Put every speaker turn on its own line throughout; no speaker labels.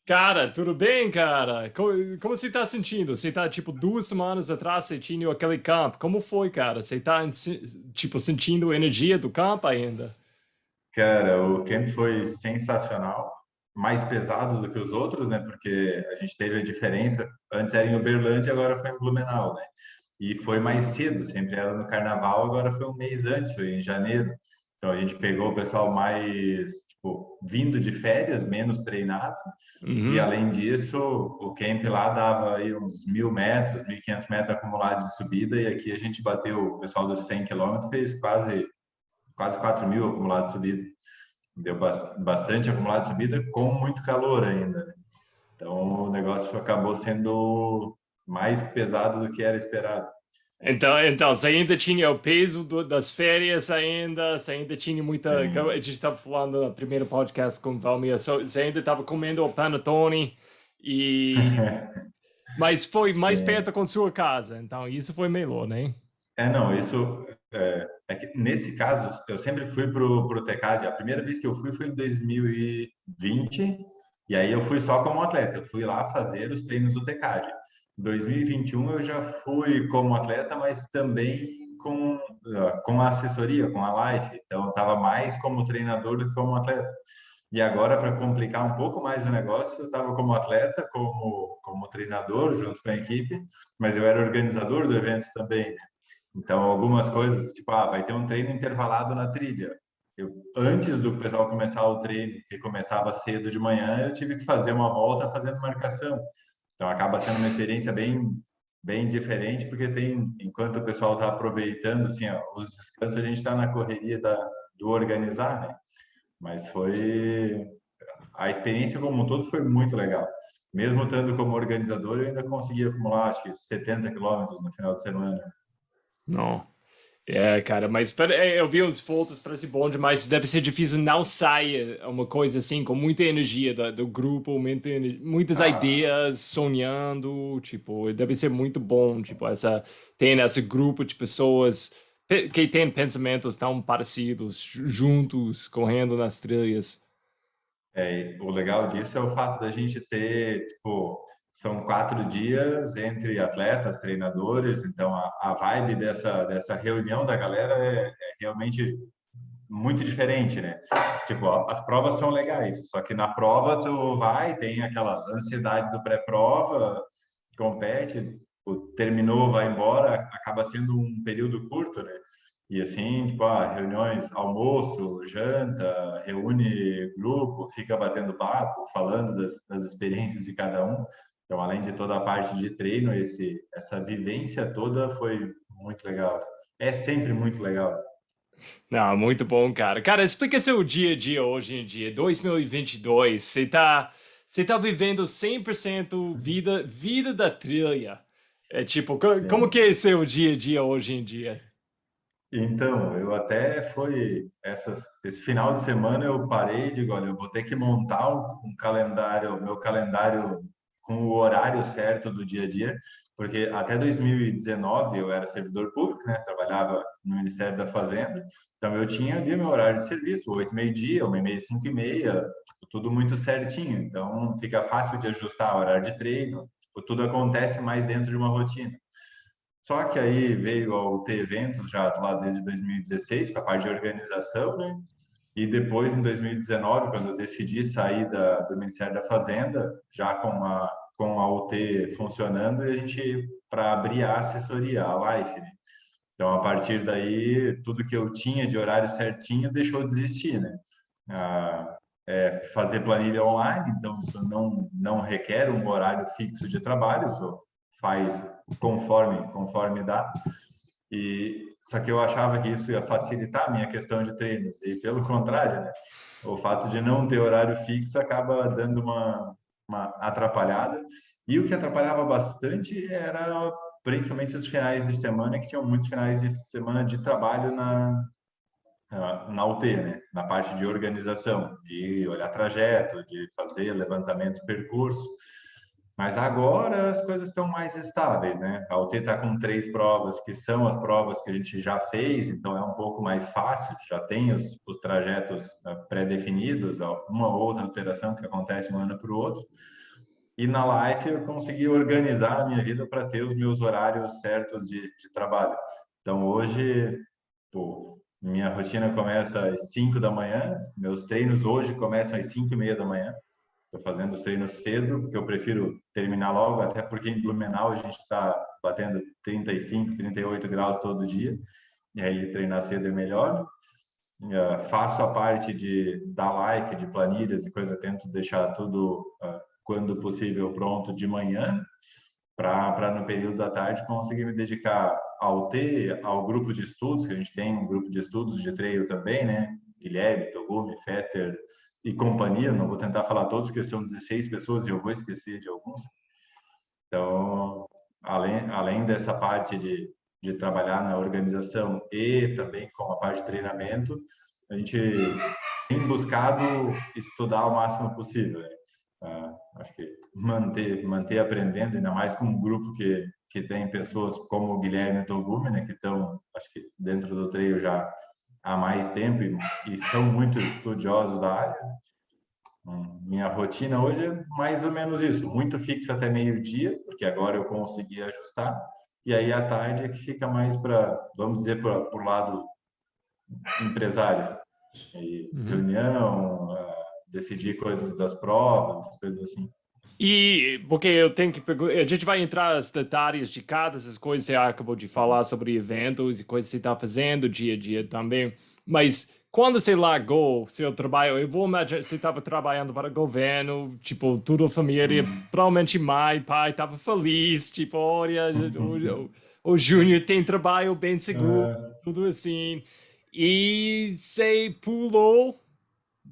Cara, tudo bem, cara? Como você tá sentindo? Você tá, tipo, 2 semanas atrás, você tinha aquele campo. Como foi, cara? Você tá, tipo, sentindo a energia do campo ainda?
Cara, o camp foi sensacional, mais pesado do que os outros, né? Porque a gente teve a diferença, antes era em Uberlândia, agora foi em Blumenau, né? E foi mais cedo, sempre era no carnaval, agora foi um mês antes, foi em janeiro. Então a gente pegou o pessoal mais, tipo, vindo de férias, menos treinado, e
Uhum.
além disso, o camp lá dava aí uns 1.000 metros, 1.500 metros acumulados de subida, e aqui a gente bateu, o pessoal dos 100 quilômetros fez quase 4.000 acumulados de subida. Deu bastante acumulado de subida com muito calor ainda, né? Então o negócio acabou sendo mais pesado do que era esperado.
Então, você ainda tinha o peso das férias ainda, você ainda tinha muita... A
Sim.
gente estava falando no primeiro podcast com o Valmir, você ainda estava comendo o panetone e... Mas foi mais perto
Sim.
com sua casa, então isso foi melhor, né?
Não, isso é que nesse caso eu sempre fui pro TECAD. A primeira vez que eu fui foi em 2020, e aí eu fui só como atleta. Eu fui lá fazer os treinos do TECAD. Em 2021 eu já fui como atleta, mas também com a assessoria, com a Life. Então eu estava mais como treinador do que como atleta. E agora, para complicar um pouco mais o negócio, eu estava como atleta, como treinador, junto com a equipe, mas eu era organizador do evento também, né? Então, algumas coisas, tipo, vai ter um treino intervalado na trilha. Antes do pessoal começar o treino, que começava cedo de manhã, eu tive que fazer uma volta fazendo marcação. Então, acaba sendo uma experiência bem diferente, porque enquanto o pessoal está aproveitando, assim, ó, os descansos, a gente está na correria do organizar, né? Mas a experiência como um todo foi muito legal. Mesmo estando como organizador, eu ainda consegui acumular, acho que 70 quilômetros no final de semana.
Não. É, cara, mas eu vi as fotos, parece bom demais. Deve ser difícil não sair uma coisa assim, com muita energia do grupo, muitas
Ah,
ideias, sonhando, tipo, deve ser muito bom, tipo, tem esse grupo de pessoas que têm pensamentos tão parecidos, juntos, correndo nas trilhas.
o legal disso é o fato da gente ter, tipo, são 4 dias entre atletas, treinadores, então a vibe dessa reunião da galera é realmente muito diferente, né? Tipo, as provas são legais, só que na prova tu vai, tem aquela ansiedade do pré-prova, compete, terminou, vai embora, acaba sendo um período curto, né? E assim, tipo, reuniões, almoço, janta, reúne grupo, fica batendo papo, falando das experiências de cada um. Então, além de toda a parte de treino, essa vivência toda foi muito legal. É sempre muito legal.
Não, muito bom, cara. Cara, explica seu dia a dia hoje em dia, 2022. Você tá vivendo 100% vida da trilha. É tipo, como que
Sim.
é seu dia a dia hoje em dia?
Então, eu até esse final de semana eu parei e digo, olha, eu vou ter que montar um calendário, meu calendário com o horário certo do dia a dia, porque até 2019 eu era servidor público, né? Trabalhava no Ministério da Fazenda, então eu tinha ali meu horário de serviço, 8 meio-dia, 1h30, 5h30, tipo, tudo muito certinho, então fica fácil de ajustar o horário de treino, tipo, tudo acontece mais dentro de uma rotina. Só que aí veio ao ter eventos já lá desde 2016, com a parte de organização, né? E depois, em 2019, quando eu decidi sair do Ministério da Fazenda, já com a UT funcionando, e a gente, para abrir a assessoria, a Life, né? Então, a partir daí, tudo que eu tinha de horário certinho deixou de existir, né? Fazer planilha online, então isso não requer um horário fixo de trabalho, só faz conforme dá. E só que eu achava que isso ia facilitar a minha questão de treinos e pelo contrário, né? O fato de não ter horário fixo acaba dando uma atrapalhada. E o que atrapalhava bastante era principalmente os finais de semana, que tinham muitos finais de semana de trabalho na UT, né? Na parte de organização, de olhar trajeto, de fazer levantamento de percurso. Mas agora as coisas estão mais estáveis, né? A UT está com 3 provas, que são as provas que a gente já fez, então é um pouco mais fácil, já tem os trajetos pré-definidos, uma ou outra alteração que acontece de um ano para o outro. E na Life eu consegui organizar a minha vida para ter os meus horários certos de trabalho. Então hoje, pô, minha rotina começa às 5 da manhã, meus treinos hoje começam às 5:30 da manhã. Estou fazendo os treinos cedo, porque eu prefiro terminar logo, até porque em Blumenau a gente está batendo 35, 38 graus todo dia, e aí treinar cedo é melhor. Faço a parte da life, de planilhas e coisa, tento deixar tudo, quando possível, pronto de manhã, para no período da tarde conseguir me dedicar ao T, ao grupo de estudos, que a gente tem um grupo de estudos de treino também, né? Guilherme, Togumi, Fetter e companhia, não vou tentar falar todos, porque são 16 pessoas e eu vou esquecer de alguns. Então, além dessa parte de trabalhar na organização e também com a parte de treinamento, a gente tem buscado estudar o máximo possível, né? Acho que manter aprendendo, ainda mais com um grupo que tem pessoas como o Guilherme e o Togumi, né, que estão, acho que dentro do treino já há mais tempo e são muito estudiosos da área. Minha rotina hoje é mais ou menos isso, muito fixa até meio-dia, porque agora eu consegui ajustar, e aí à tarde é que fica mais para, vamos dizer, para o lado empresário, e
Uhum.
reunião, decidir coisas das provas, coisas assim.
E porque eu tenho que perguntar, a gente vai entrar nos detalhes de cada essas coisas que você acabou de falar sobre eventos e coisas que você está fazendo dia a dia também. Mas quando você largou seu trabalho, eu vou imaginar que você estava trabalhando para o governo, tipo, toda a família, provavelmente mãe, pai, estava feliz, tipo, olha, o Júnior tem trabalho bem seguro, tudo assim. E você pulou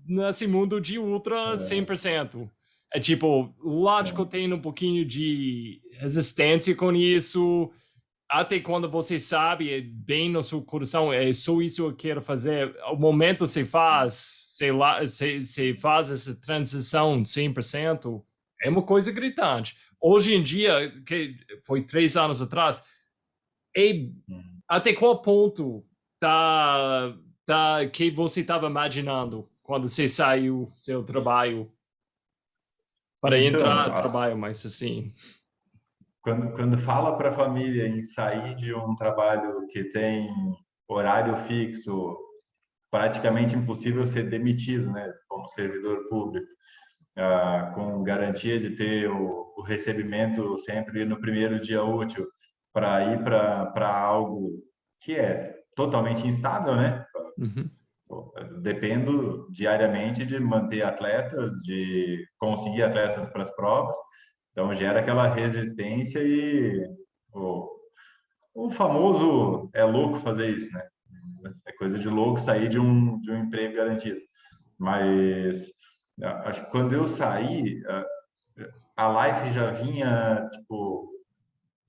nesse mundo de ultra 100%. É tipo, lógico, tem um pouquinho de resistência com isso, até quando você sabe, é bem no seu coração, é só isso que eu quero fazer. O momento você faz, sei lá, você faz essa transição 100%, é uma coisa gritante. Hoje em dia, que foi 3 anos atrás, é, até qual ponto que você estava imaginando quando você saiu seu trabalho para entrar
Então,
no trabalho, mas assim.
quando fala para a família em sair de um trabalho que tem horário fixo, praticamente impossível ser demitido, né, como servidor público, com garantia de ter o recebimento sempre no primeiro dia útil, para ir para algo que é totalmente instável, né?
Uhum.
Dependo diariamente de manter atletas, de conseguir atletas para as provas, então gera aquela resistência e o, o famoso é louco fazer isso, né? É coisa de louco sair de um emprego garantido. Mas acho que quando eu saí, a life já vinha, tipo,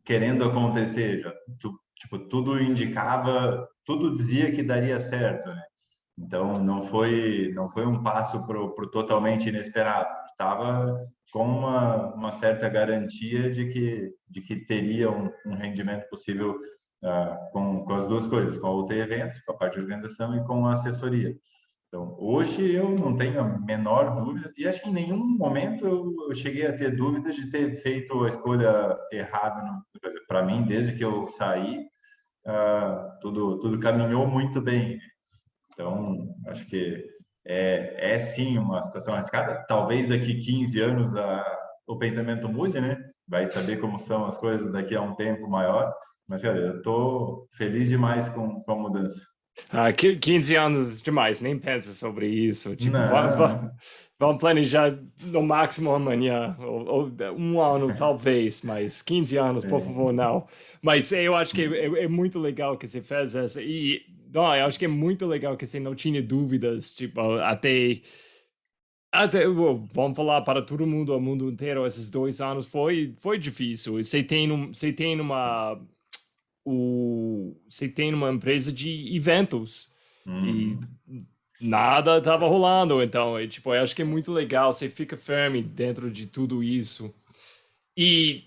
querendo acontecer, já, tipo, tudo indicava, tudo dizia que daria certo, né? Então não foi um passo pro totalmente inesperado. Estava com uma certa garantia de que teria um rendimento possível, com as duas coisas, com a UT Eventos, com a parte de organização e com a assessoria. Então, hoje eu não tenho a menor dúvida, e acho que em nenhum momento eu cheguei a ter dúvidas de ter feito a escolha errada. Para mim, desde que eu saí, tudo caminhou muito bem. Então, acho que é sim uma situação arriscada. Talvez daqui 15 anos o pensamento mude, né? Vai saber como são as coisas daqui a um tempo maior. Mas, cara, eu estou feliz demais com a mudança.
15 anos demais, nem pensa sobre isso. Tipo,
Não, não.
vamos planejar no máximo amanhã, ou 1 ano talvez, mas 15 anos, por favor,
Sim.
não. Mas eu acho que é muito legal que você fez essa. E não, eu acho que é muito legal que você não tinha dúvidas, tipo, vamos falar para todo mundo, o mundo inteiro, esses 2 anos foi difícil. E você tem uma empresa de eventos e
Uhum.
nada estava rolando, então, tipo, eu acho que é muito legal, você fica firme dentro de tudo isso. E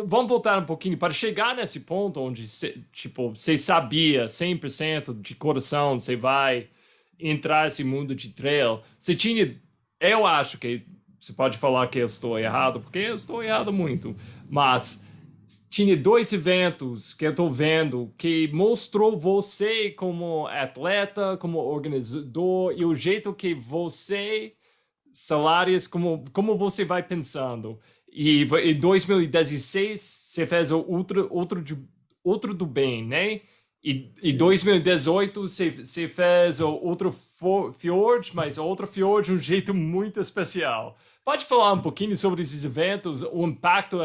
vamos voltar um pouquinho para chegar nesse ponto onde tipo, você sabia 100% de coração, você vai entrar nesse mundo de trail. Você tinha, eu acho que você pode falar que eu estou errado, porque eu estou errado muito, mas tinha dois eventos que eu estou vendo que mostrou você como atleta, como organizador e o jeito que você salários, como você vai pensando. E em 2016 você fez o outro do bem, né? E
Isso.
2018 você fez o outro Fjord, mas outro Fjord de um jeito muito especial. Pode falar um pouquinho sobre esses eventos, o impacto,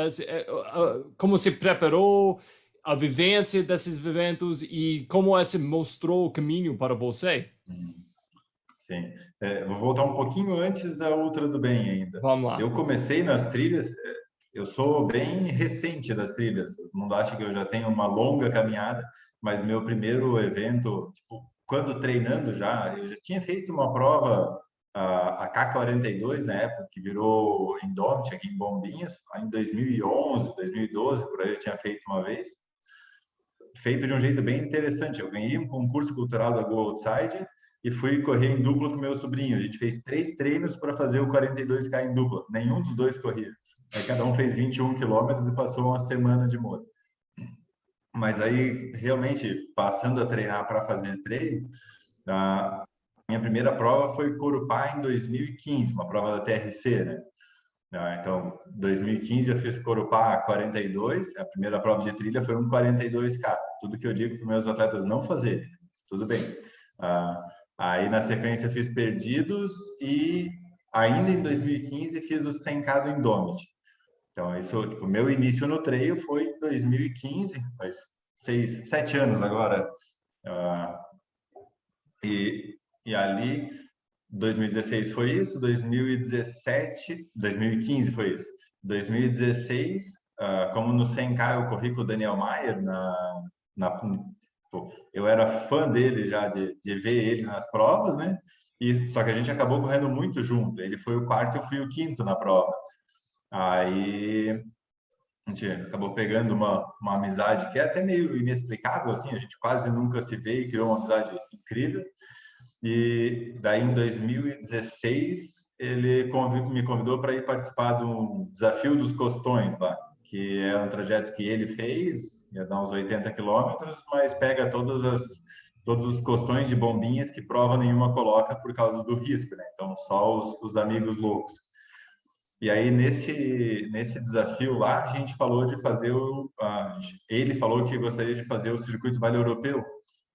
como você preparou, a vivência desses eventos e como esse mostrou o caminho para você?
Hum, sim. Vou voltar um pouquinho antes da Ultra do Bem ainda.
Vamos lá.
Eu comecei nas trilhas, eu sou bem recente das trilhas. Todo mundo acha que eu já tenho uma longa caminhada, mas meu primeiro evento, tipo, quando treinando já, eu já tinha feito uma prova, a K42 na época, que virou Indomit aqui em Bombinhas, lá em 2011, 2012, por aí eu tinha feito uma vez. Feito de um jeito bem interessante. Eu ganhei um concurso cultural da Go Outside e fui correr em dupla com meu sobrinho. A gente fez 3 treinos para fazer o 42K em dupla. Nenhum dos dois corria. Aí cada um fez 21 quilômetros e passou uma semana de moto. Mas aí, realmente, passando a treinar para fazer treino, a minha primeira prova foi Corupá em 2015, uma prova da TRC, né? Então, 2015 eu fiz Corupá 42, a primeira prova de trilha foi um 42K. Tudo que eu digo para meus atletas não fazerem, tudo bem. Ah, Aí na sequência fiz Perdidos e ainda em 2015 fiz o 100K do Indomit. Então, isso, tipo, meu início no trail foi em 2015, faz 7 anos agora. Ah, e ali 2016 foi isso, 2017, 2015 foi isso. 2016, como no 100K eu corri com o Daniel Maier pô, eu era fã dele já de ver ele nas provas, né? E só que a gente acabou correndo muito junto. Ele foi o quarto, eu fui o quinto na prova. Aí a gente acabou pegando uma amizade que é até meio inexplicável assim, a gente quase nunca se vê e criou uma amizade incrível. E daí, em 2016, ele me convidou para ir participar do Desafio dos Costões lá, que é um trajeto que ele fez, ia dar uns 80 quilômetros, mas pega todos os costões de Bombinhas que prova nenhuma coloca por causa do risco, né? Então, só os amigos loucos. E aí, nesse desafio lá, a gente falou de fazer ele falou que gostaria de fazer o Circuito Vale Europeu,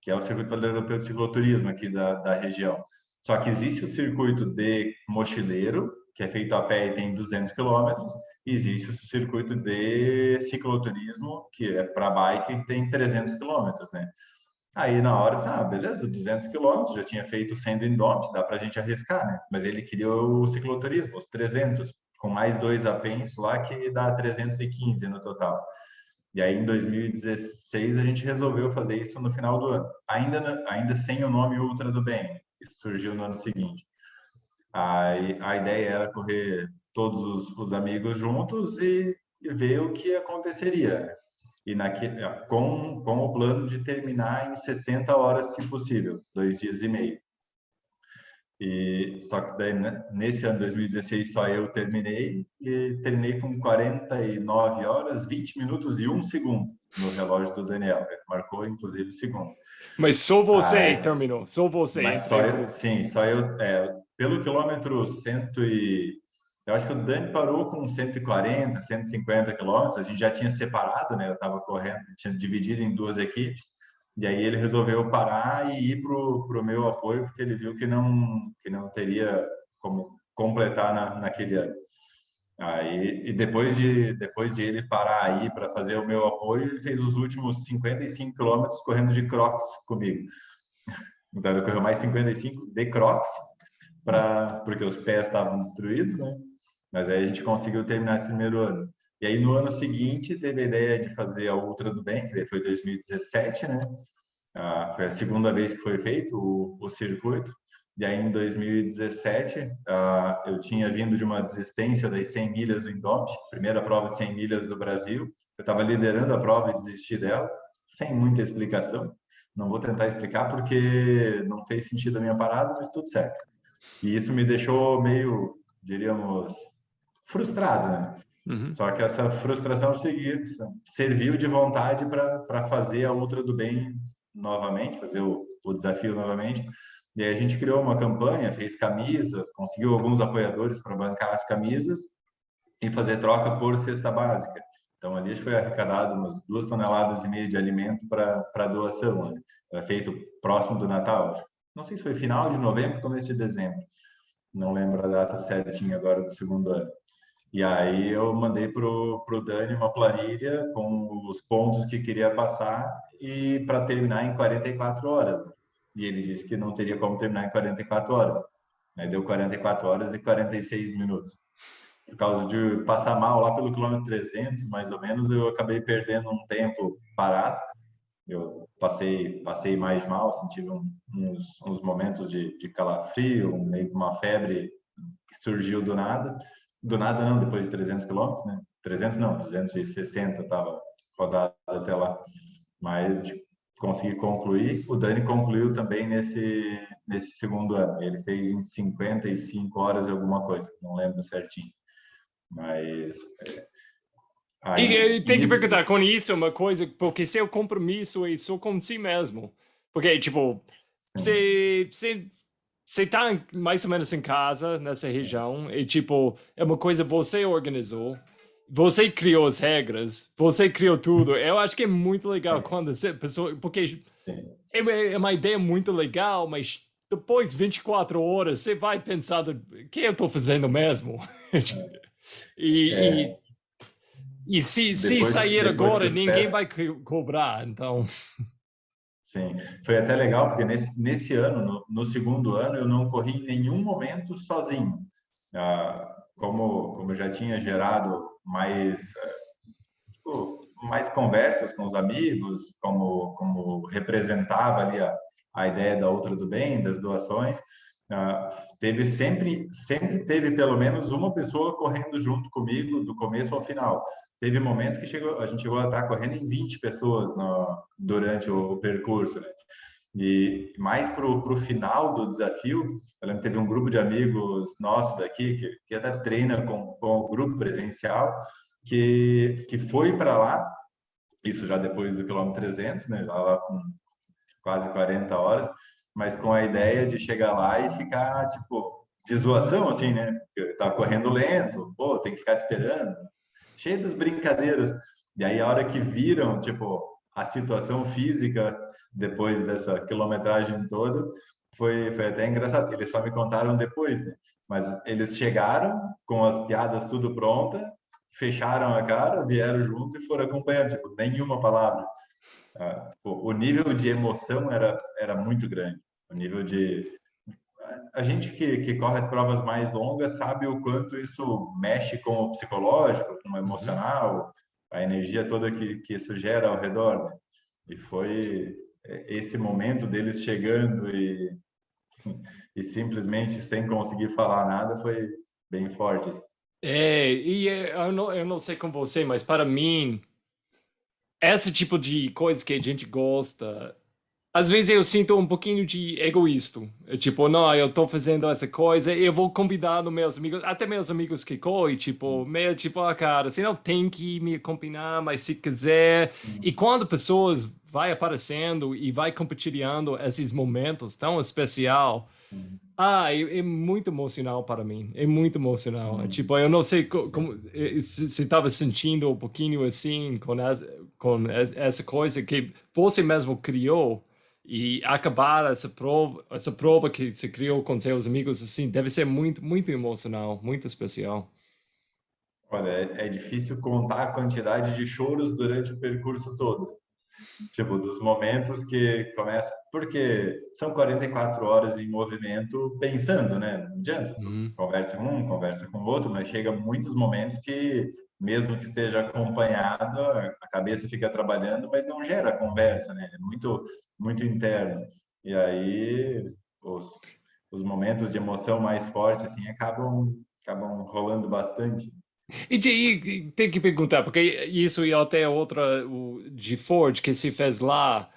que é o Circuito Vale Europeu de Cicloturismo aqui da região. Só que existe o circuito de mochileiro, que é feito a pé e tem 200 quilômetros, e existe o circuito de cicloturismo, que é para bike e tem 300 quilômetros, né? Aí na hora, beleza, 200 quilômetros, já tinha feito sendo Indomit, dá para a gente arriscar, né? Mas ele queria o cicloturismo, os 300, com mais 2 apensos lá, que dá 315 no total. E aí, em 2016, a gente resolveu fazer isso no final do ano, ainda sem o nome Ultra do Bem. Isso surgiu no ano seguinte. Aí, a ideia era correr todos os amigos juntos e ver o que aconteceria, né? E com o plano de terminar em 60 horas, se possível, 2 dias e meio. E só que daí, né, nesse ano 2016 só eu terminei e terminei com 49 horas, 20 minutos e 1 segundo no relógio do Daniel. Ele marcou inclusive o segundo.
Mas só você
Aí,
terminou, só você
mas
entre
só
o
eu,
grupo.
sim, só eu, pelo quilômetro eu acho que o Dani parou com 140, 150 quilômetros, a gente já tinha separado, né? Eu estava correndo, tinha dividido em duas equipes, e aí ele resolveu parar e ir pro meu apoio, porque ele viu que não teria como completar naquele ano. Aí, e depois de ele parar aí para fazer o meu apoio, ele fez os últimos 55 quilômetros correndo de Crocs comigo. Então ele correu mais 55 de Crocs, porque os pés estavam destruídos, né? Mas aí a gente conseguiu terminar esse primeiro ano. E aí no ano seguinte teve a ideia de fazer a Ultra do Bem, que daí foi 2017, né? Foi a segunda vez que foi feito o circuito. E aí, em 2017, eu tinha vindo de uma desistência das 100 milhas do Indomit, primeira prova de 100 milhas do Brasil. Eu estava liderando a prova e desisti dela, sem muita explicação. Não vou tentar explicar porque não fez sentido a minha parada, mas tudo certo. E isso me deixou meio, diríamos, frustrado, né?
Uhum.
Só que essa frustração serviu de vontade para fazer a Ultra do Bem novamente, fazer o desafio novamente. E aí a gente criou uma campanha, fez camisas, conseguiu alguns apoiadores para bancar as camisas e fazer troca por cesta básica. Então ali foi arrecadado umas 2,5 toneladas de alimento para doação, né? Era feito próximo do Natal, acho. Não sei se foi final de novembro, começo de dezembro. Não lembro a data certinha agora do segundo ano. E aí eu mandei pro Dani uma planilha com os pontos que queria passar e para terminar em 44 horas, né? E ele disse que não teria como terminar em 44 horas. Aí deu 44 horas e 46 minutos. Por causa de passar mal lá pelo quilômetro 300, mais ou menos, eu acabei perdendo um tempo parado. Eu passei mais mal, senti uns momentos de calafrio, meio que uma febre que surgiu do nada. Do nada não, depois de 300 quilômetros, né? 300 não, 260 estava rodado até lá. Mas tipo, consegui concluir. O Dani concluiu também nesse segundo ano. Ele fez em 55 horas e alguma coisa, não lembro certinho. Mas
E
aí
tem que perguntar
isso.
com isso uma coisa, porque seu compromisso é só com si mesmo. Porque, tipo,
Sim,
você tá mais ou menos em casa, nessa região, e, tipo, é uma coisa que você organizou, você criou as regras, você criou tudo. Eu acho que é muito legal
sim,
quando você, pessoa, porque
sim.
é uma ideia muito legal, mas depois de 24 horas, você vai pensar, o que eu tô fazendo mesmo? E,
É,
se sair
depois que
agora,
os
ninguém vai
pés.
cobrar, então.
Sim, foi até legal, porque nesse ano, no segundo ano, eu não corri em nenhum momento sozinho. Como eu já tinha gerado mais conversas com os amigos, como representava ali a ideia da Outra do Bem, das doações, teve sempre teve pelo menos uma pessoa correndo junto comigo do começo ao final. Teve momento que a gente chegou a estar correndo em 20 pessoas durante o percurso, né? E mais para o final do desafio, eu lembro que teve um grupo de amigos nossos daqui, que até treina com o grupo presencial, que foi para lá, isso já depois do quilômetro 300, né, já lá com quase 40 horas, mas com a ideia de chegar lá e ficar, tipo, de zoação, assim, né? Porque tá correndo lento, pô, tem que ficar te esperando, cheio das brincadeiras. E aí, a hora que viram, tipo, a situação física depois dessa quilometragem toda, foi até engraçado. Eles só me contaram depois, né? Mas eles chegaram com as piadas tudo pronta, fecharam a cara, vieram junto e foram acompanhando, tipo, nenhuma palavra. O nível de emoção era muito grande. O nível de a gente que corre as provas mais longas sabe o quanto isso mexe com o psicológico, com o
Uhum.
emocional, a energia toda que isso gera ao redor, né? E foi esse momento deles chegando e simplesmente sem conseguir falar nada foi bem forte.
Eu não sei com você, mas para mim, esse tipo de coisa que a gente gosta, às vezes eu sinto um pouquinho de egoísta. É tipo, não, eu tô fazendo essa coisa, eu vou convidar os meus amigos, até meus amigos que correm, tipo, meio tipo, cara, você não tem que me acompanhar, mas se quiser. E quando pessoas vai aparecendo e vai compartilhando esses momentos tão especial, é muito emocional para mim. É muito emocional. É, tipo, eu não sei como
Sim.
se estava sentindo um pouquinho assim com essa coisa que você mesmo criou e acabar essa prova que você criou com seus amigos assim, deve ser muito, muito emocional, muito especial.
Olha, é difícil contar a quantidade de choros durante o percurso todo. Tipo, dos momentos que começa. Porque são 44 horas em movimento pensando, né? Não adianta. Tu
Uhum.
conversa com um, conversa com o outro, mas chega muitos momentos que, mesmo que esteja acompanhado, a cabeça fica trabalhando, mas não gera conversa, né? É muito, muito interno. E aí, os, os momentos de emoção mais fortes, assim, acabam rolando bastante.
E tem que perguntar, porque isso e até outra o, de Ford que se fez lá,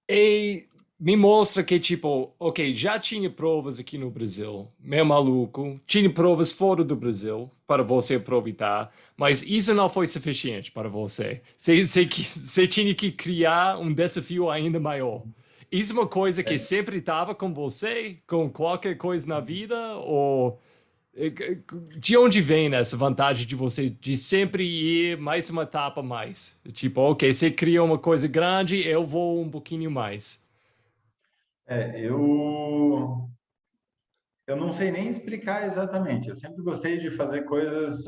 e me mostra que, tipo, ok, já tinha provas aqui no Brasil, meio maluco, tinha provas fora do Brasil para você aproveitar, mas isso não foi suficiente para você. Você tinha que criar um desafio ainda maior. Isso é uma coisa que
É,
sempre estava com você, com qualquer coisa na vida, ou de onde vem essa vantagem de você de sempre ir mais uma etapa mais? Tipo, ok, você cria uma coisa grande, eu vou um pouquinho mais.
eu não sei nem explicar exatamente. Eu sempre gostei de fazer coisas,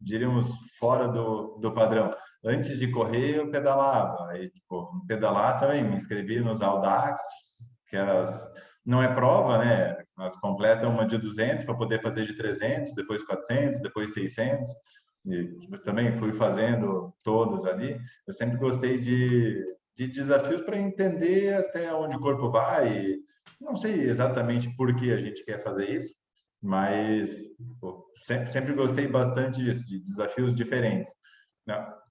diríamos, fora do padrão. Antes de correr, eu pedalava. Aí, tipo, pedalar também, me inscrevi nos Audax, que era, não é prova, né? Nós completa uma de 200 para poder fazer de 300, depois 400, depois 600. E tipo, também fui fazendo todas ali. Eu sempre gostei de desafios para entender até onde o corpo vai. Não sei exatamente por que a gente quer fazer isso, mas pô, sempre gostei bastante disso, de desafios diferentes.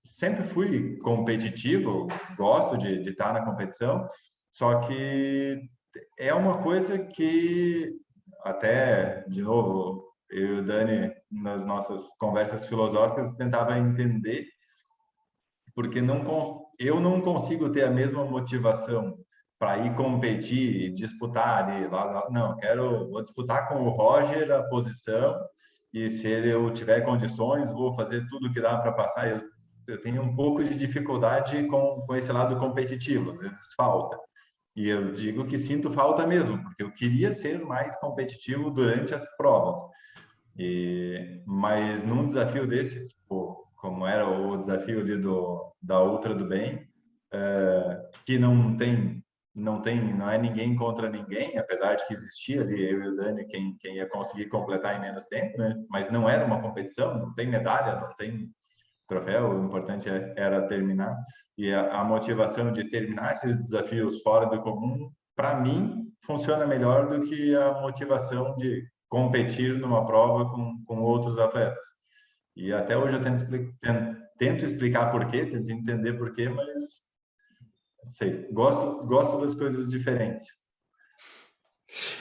Sempre fui competitivo, gosto de estar na competição, só que é uma coisa que, até, de novo, eu e o Dani, nas nossas conversas filosóficas, tentava entender porque eu não consigo ter a mesma motivação para ir competir e disputar ali, não, vou disputar com o Roger a posição e se eu tiver condições, vou fazer tudo que dá para passar. Eu tenho um pouco de dificuldade com esse lado competitivo, às vezes falta. E eu digo que sinto falta mesmo, porque eu queria ser mais competitivo durante as provas. Mas num desafio desse, tipo, como era o desafio ali da Ultra do Bem, que não é ninguém contra ninguém, apesar de que existia ali eu e o Dani quem ia conseguir completar em menos tempo, né? Mas não era uma competição, não tem medalha, não tem troféu, o importante era terminar. E a motivação de terminar esses desafios fora do comum, para mim, funciona melhor do que a motivação de competir numa prova com outros atletas. E até hoje eu tento explicar por quê, tento entender por quê, mas sei, gosto das coisas diferentes.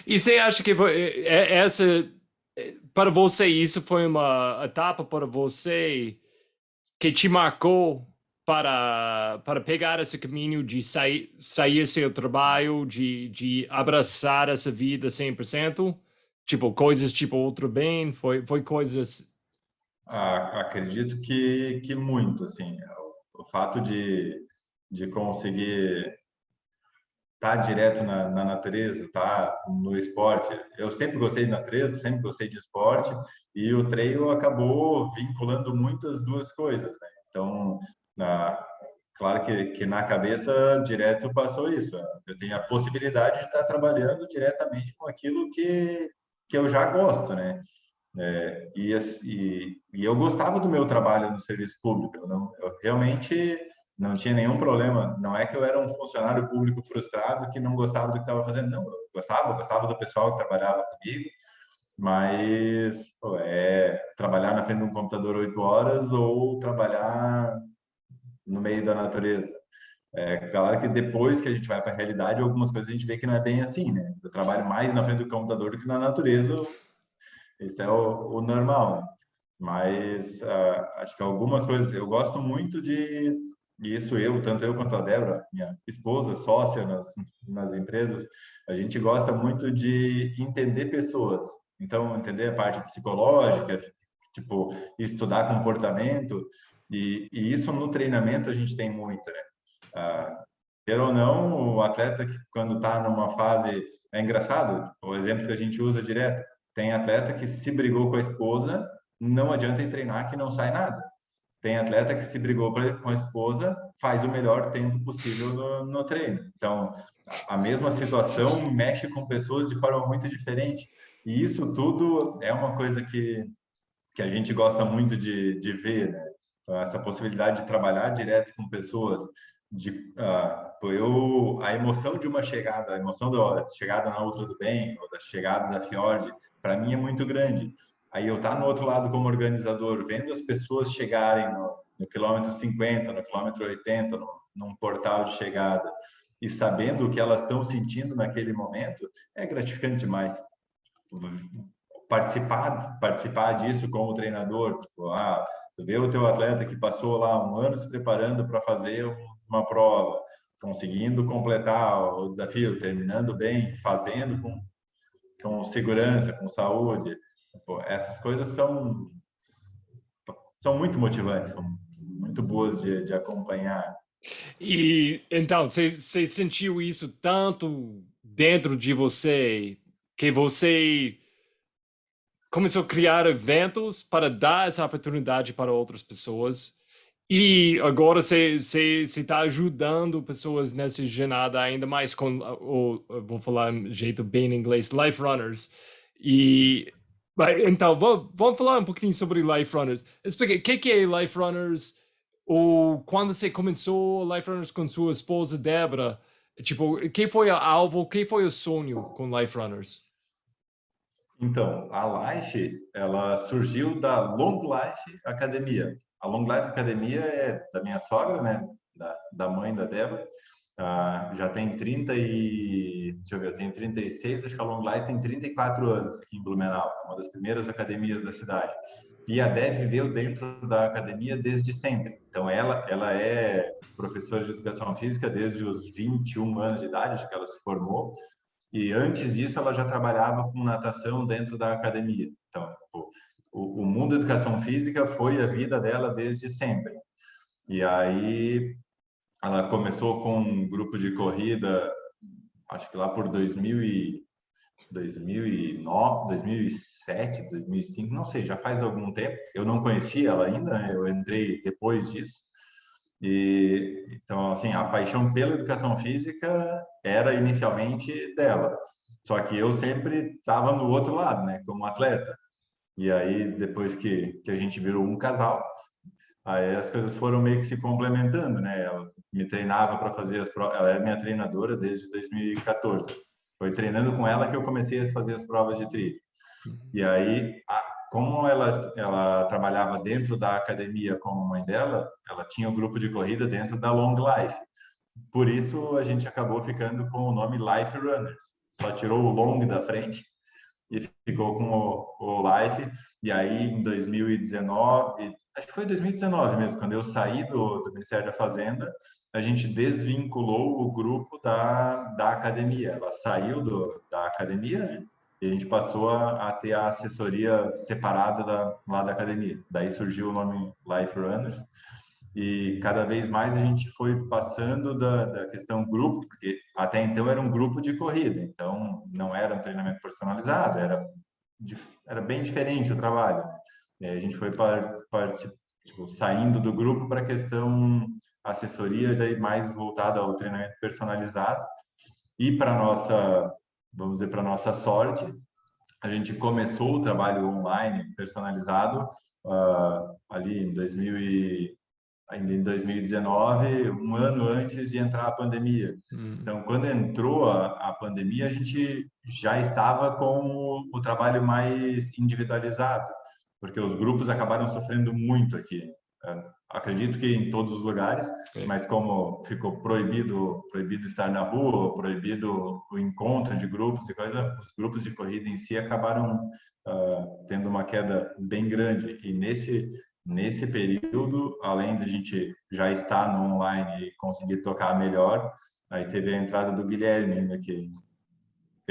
E você acha que essa, para você, isso foi uma etapa para você que te marcou para pegar esse caminho de sair seu trabalho, de abraçar essa vida 100%? Tipo, coisas tipo outro bem, foi coisas.
Acredito que muito, assim, o fato de conseguir estar direto na natureza, estar no esporte. Eu sempre gostei de natureza, sempre gostei de esporte, e o trail acabou vinculando muito as duas coisas, né? Então, claro que na cabeça direto passou isso. Eu tenho a possibilidade de estar trabalhando diretamente com aquilo que eu já gosto, né? E eu gostava do meu trabalho no serviço público. Eu realmente não tinha nenhum problema. Não é que eu era um funcionário público frustrado que não gostava do que estava fazendo. Não, eu gostava do pessoal que trabalhava comigo, mas pô, trabalhar na frente de um computador 8 horas ou trabalhar no meio da natureza. É claro que depois que a gente vai para a realidade, algumas coisas a gente vê que não é bem assim, né? Eu trabalho mais na frente do computador do que na natureza. Esse é o normal, né? Mas acho que algumas coisas eu gosto muito e isso tanto eu quanto a Débora, minha esposa, sócia nas empresas, a gente gosta muito de entender pessoas. Então, entender a parte psicológica, tipo, estudar comportamento, e isso no treinamento a gente tem muito, né? Quer ou não, o atleta que quando está numa fase, é engraçado, o exemplo que a gente usa direto, tem atleta que se brigou com a esposa, não adianta ir treinar que não sai nada. Tem atleta que se brigou com a esposa, faz o melhor tempo possível no treino. Então, a mesma situação mexe com pessoas de forma muito diferente. E isso tudo é uma coisa que a gente gosta muito de ver, né? Então, essa possibilidade de trabalhar direto com pessoas, a emoção de uma chegada, a emoção da chegada na Ultra do Bem, ou da chegada da Fiord, para mim é muito grande. Aí eu estar no outro lado como organizador, vendo as pessoas chegarem no quilômetro 50, no quilômetro 80, num portal de chegada, e sabendo o que elas estão sentindo naquele momento, é gratificante demais. Participar disso como treinador, tipo, tu vê o teu atleta que passou lá um ano se preparando para fazer uma prova, conseguindo completar o desafio, terminando bem, fazendo com segurança, com saúde. Pô, essas coisas são muito motivantes, são muito boas de acompanhar.
E então, você sentiu isso tanto dentro de você que você começou a criar eventos para dar essa oportunidade para outras pessoas. E agora você está ajudando pessoas nessa jornada ainda mais com, vou falar um jeito bem em inglês, Life Runners. E então, vamos falar um pouquinho sobre Life Runners. Explica, o que é Life Runners? Ou quando você começou Life Runners com sua esposa, Débora, tipo, quem foi o alvo, quem foi o sonho com Life Runners?
Então, a Life, ela surgiu da Long Life Academia. A Long Life Academia é da minha sogra, né? Da mãe da Débora. Já tem 30 e... Deixa eu ver, eu tenho 36, acho que a Long Life tem 34 anos aqui em Blumenau. É uma das primeiras academias da cidade. E a Deb viveu dentro da academia desde sempre. Então, ela é professora de educação física desde os 21 anos de idade, acho que ela se formou. E antes disso, ela já trabalhava com natação dentro da academia. Então, o mundo da educação física foi a vida dela desde sempre. E aí, ela começou com um grupo de corrida, acho que lá por 2009, 2007, 2005, não sei, já faz algum tempo. Eu não conhecia ela ainda, né? Eu entrei depois disso. E então, assim, a paixão pela educação física era inicialmente dela. Só que eu sempre estava no outro lado, né, como atleta. E aí, depois que a gente virou um casal, aí as coisas foram meio que se complementando, né? Ela me treinava para fazer as provas, ela era minha treinadora desde 2014. Foi treinando com ela que eu comecei a fazer as provas de trilha. E aí, como ela trabalhava dentro da academia como mãe dela, ela tinha o grupo de corrida dentro da Long Life. Por isso, a gente acabou ficando com o nome Life Runners. Só tirou o long da frente e ficou com o Life. E aí, em 2019, acho que foi 2019 mesmo, quando eu saí do Ministério da Fazenda, a gente desvinculou o grupo da academia. Ela saiu da academia, né? E a gente passou a ter a assessoria separada lá da academia. Daí surgiu o nome Life Runners. E cada vez mais a gente foi passando da questão grupo, porque até então era um grupo de corrida, então não era um treinamento personalizado, era bem diferente o trabalho, né? E aí a gente foi tipo, saindo do grupo para a questão assessoria, daí mais voltada ao treinamento personalizado. E para nossa, vamos dizer, para nossa sorte, a gente começou o trabalho online personalizado ali em 2000 ainda em 2019, um ano antes de entrar a pandemia. Então, quando entrou a pandemia, a gente já estava com o trabalho mais individualizado, porque os grupos acabaram sofrendo muito aqui. Acredito que em todos os lugares,
É.
mas como ficou proibido estar na rua, proibido o encontro de grupos e coisa, os grupos de corrida em si acabaram tendo uma queda bem grande. E nesse período, além de a gente já estar no online e conseguir tocar melhor, aí teve a entrada do Guilherme, né, que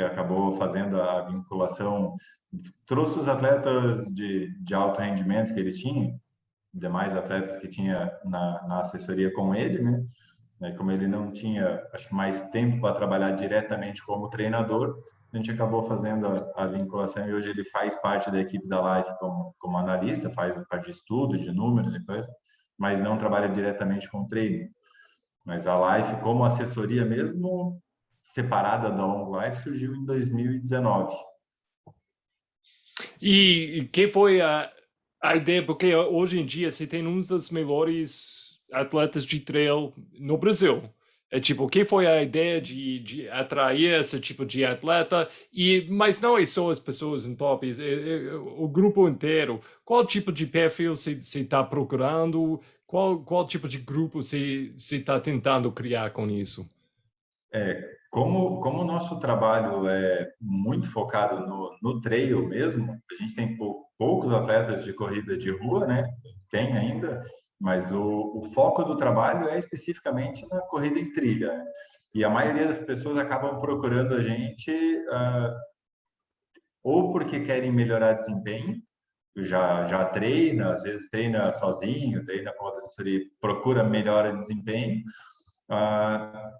acabou fazendo a vinculação, trouxe os atletas de alto rendimento que ele tinha, demais atletas que tinha na assessoria com ele, né? Como ele não tinha, acho que mais tempo para trabalhar diretamente como treinador, a gente acabou fazendo a vinculação e hoje ele faz parte da equipe da Live como analista, faz a parte de estudo, de números e coisa, mas não trabalha diretamente com treino. Mas a Life, como assessoria mesmo, separada da Long Life, surgiu em 2019.
E que foi a ideia? Porque hoje em dia você tem um dos melhores atletas de trail no Brasil. É tipo, quem foi a ideia de atrair esse tipo de atleta? Mas não é só as pessoas em top, o grupo inteiro. Qual tipo de perfil você está procurando? Qual tipo de grupo você está tentando criar com isso?
Como o nosso trabalho é muito focado no trail mesmo, a gente tem poucos atletas de corrida de rua, né? Tem ainda, mas o foco do trabalho é especificamente na corrida em trilha, né? E a maioria das pessoas acabam procurando a gente ou porque querem melhorar desempenho, já treina, às vezes treina sozinho, treina com outra assessoria, procura melhora de desempenho. Ah,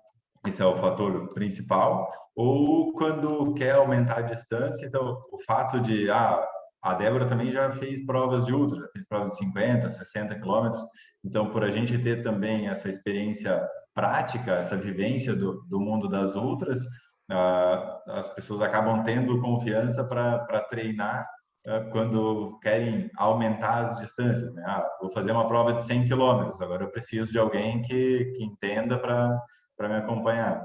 esse é o fator principal. Ou quando quer aumentar a distância, então o fato de a Débora também já fez provas de ultra, já fez provas de 50, 60 quilômetros. Então, por a gente ter também essa experiência prática, essa vivência do mundo das ultras, as pessoas acabam tendo confiança para treinar quando querem aumentar as distâncias, né? Vou fazer uma prova de 100 quilômetros, agora eu preciso de alguém que entenda para me acompanhar.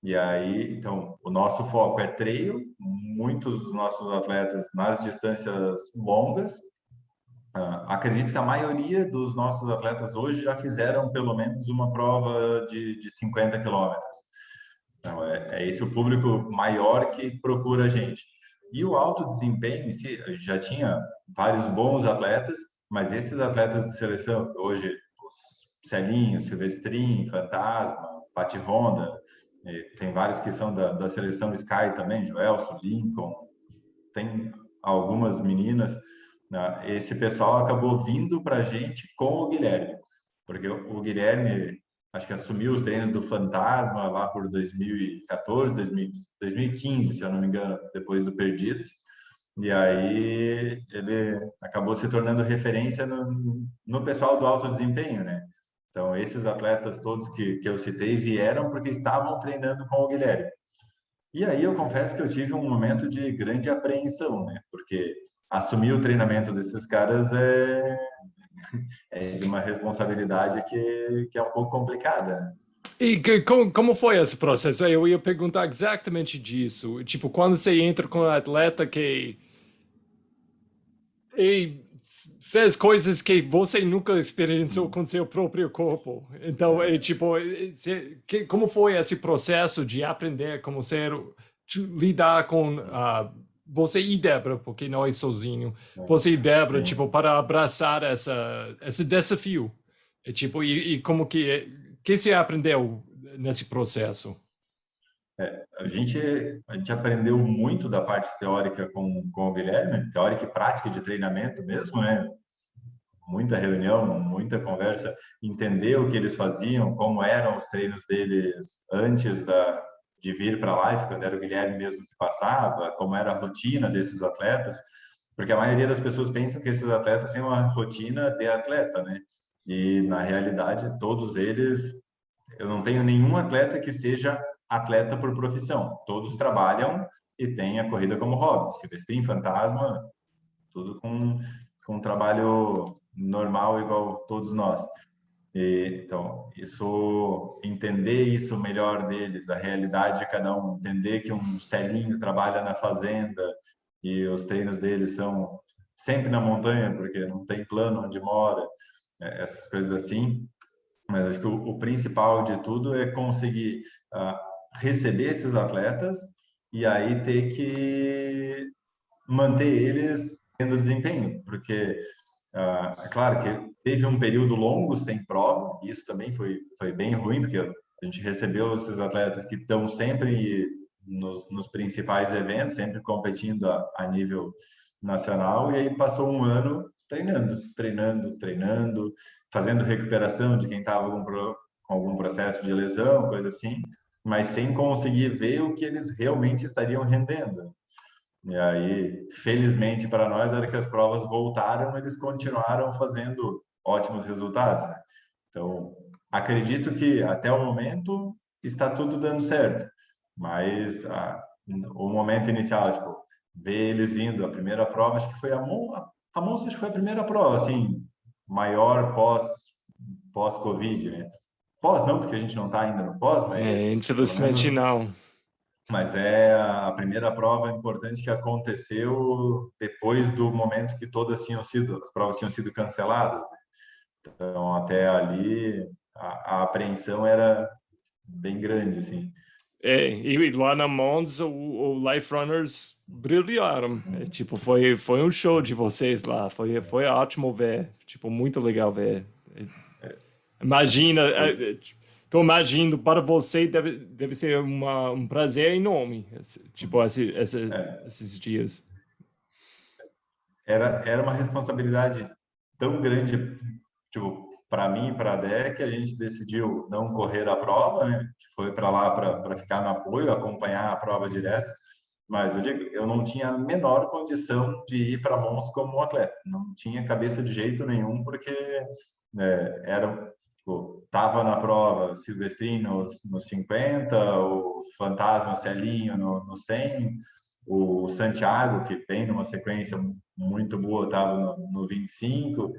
E aí, então, o nosso foco é trail, muitos dos nossos atletas nas distâncias longas. Acredito que a maioria dos nossos atletas hoje já fizeram pelo menos uma prova de 50 quilômetros. Então, é esse o público maior que procura a gente. E o alto desempenho em si, já tinha vários bons atletas, mas esses atletas de seleção, hoje, os Celinho, Silvestrin, Fantasma, Pati Honda, tem vários que são da seleção Sky também, Joelson, Lincoln, tem algumas meninas, né? Esse pessoal acabou vindo para a gente com o Guilherme, porque o Guilherme, acho que assumiu os treinos do Fantasma lá por 2014, 2015, se eu não me engano, depois do Perdidos. E aí ele acabou se tornando referência no pessoal do alto desempenho, né? Então, esses atletas todos que eu citei vieram porque estavam treinando com o Guilherme. E aí eu confesso que eu tive um momento de grande apreensão, né? Porque assumir o treinamento desses caras é de uma responsabilidade que é um pouco complicada, né?
E como foi esse processo? Eu ia perguntar exatamente disso. Tipo, quando você entra com um atleta que e fez coisas que você nunca experienciou com seu próprio corpo. Então, tipo, como foi esse processo de aprender como ser, de lidar com você e Débora, porque não é sozinho, você e Débora, tipo,
Sim.
para abraçar esse desafio? Tipo, e como que você aprendeu nesse processo?
A gente aprendeu muito da parte teórica com o Guilherme, teórica e prática de treinamento mesmo, né? Muita reunião, muita conversa, entender o que eles faziam, como eram os treinos deles antes de vir para a live, quando era o Guilherme mesmo que passava, como era a rotina desses atletas, porque a maioria das pessoas pensam que esses atletas têm uma rotina de atleta, né? E na realidade, todos eles, eu não tenho nenhum atleta que seja atleta por profissão. Todos trabalham e têm a corrida como hobby. Silvestrin, Fantasma, tudo com um trabalho normal, igual todos nós. Então, entender isso melhor deles, a realidade de cada um, entender que um Celinho trabalha na fazenda e os treinos deles são sempre na montanha, porque não tem plano onde mora, essas coisas assim. Mas acho que o principal de tudo é conseguir receber esses atletas e aí ter que manter eles tendo desempenho, porque é claro que teve um período longo sem prova, e isso também foi bem ruim, porque a gente recebeu esses atletas que estão sempre nos principais eventos, sempre competindo a nível nacional, e aí passou um ano treinando, fazendo recuperação de quem estava com algum processo de lesão, coisa assim, mas sem conseguir ver o que eles realmente estariam rendendo. E aí, felizmente para nós, era que as provas voltaram, eles continuaram fazendo ótimos resultados, né? Então, acredito que até o momento está tudo dando certo, mas o momento inicial, tipo, ver eles indo, a primeira prova, acho que foi a Monza, acho que foi a primeira prova, assim, maior pós-Covid, né? Pós não, porque a gente não está ainda no pós,
É,
mas pelo
infelizmente
menos,
não.
mas é a primeira prova importante que aconteceu depois do momento que todas tinham sido, as provas tinham sido canceladas, né? Então, até ali, a apreensão era bem grande, assim.
É, e lá na Mons, o Life Runners brilharam. É,
Uhum.
tipo, foi um show de vocês lá. Foi ótimo ver. Tipo, muito legal ver. É, imagina,
Foi,
tô imaginando, para você deve ser um prazer enorme, tipo,
é,
esses dias.
era uma responsabilidade tão grande, tipo, para mim e para a Dé, que a gente decidiu não correr a prova, né? A gente foi para lá para ficar no apoio, acompanhar a prova direto. Mas eu digo, eu não tinha a menor condição de ir para Mons como um atleta. Não tinha cabeça de jeito nenhum, porque era, tipo, tava na prova Silvestrinho nos 50, o Fantasma, o Celinho no 100, o Santiago, que vem numa sequência muito boa, estava no 25,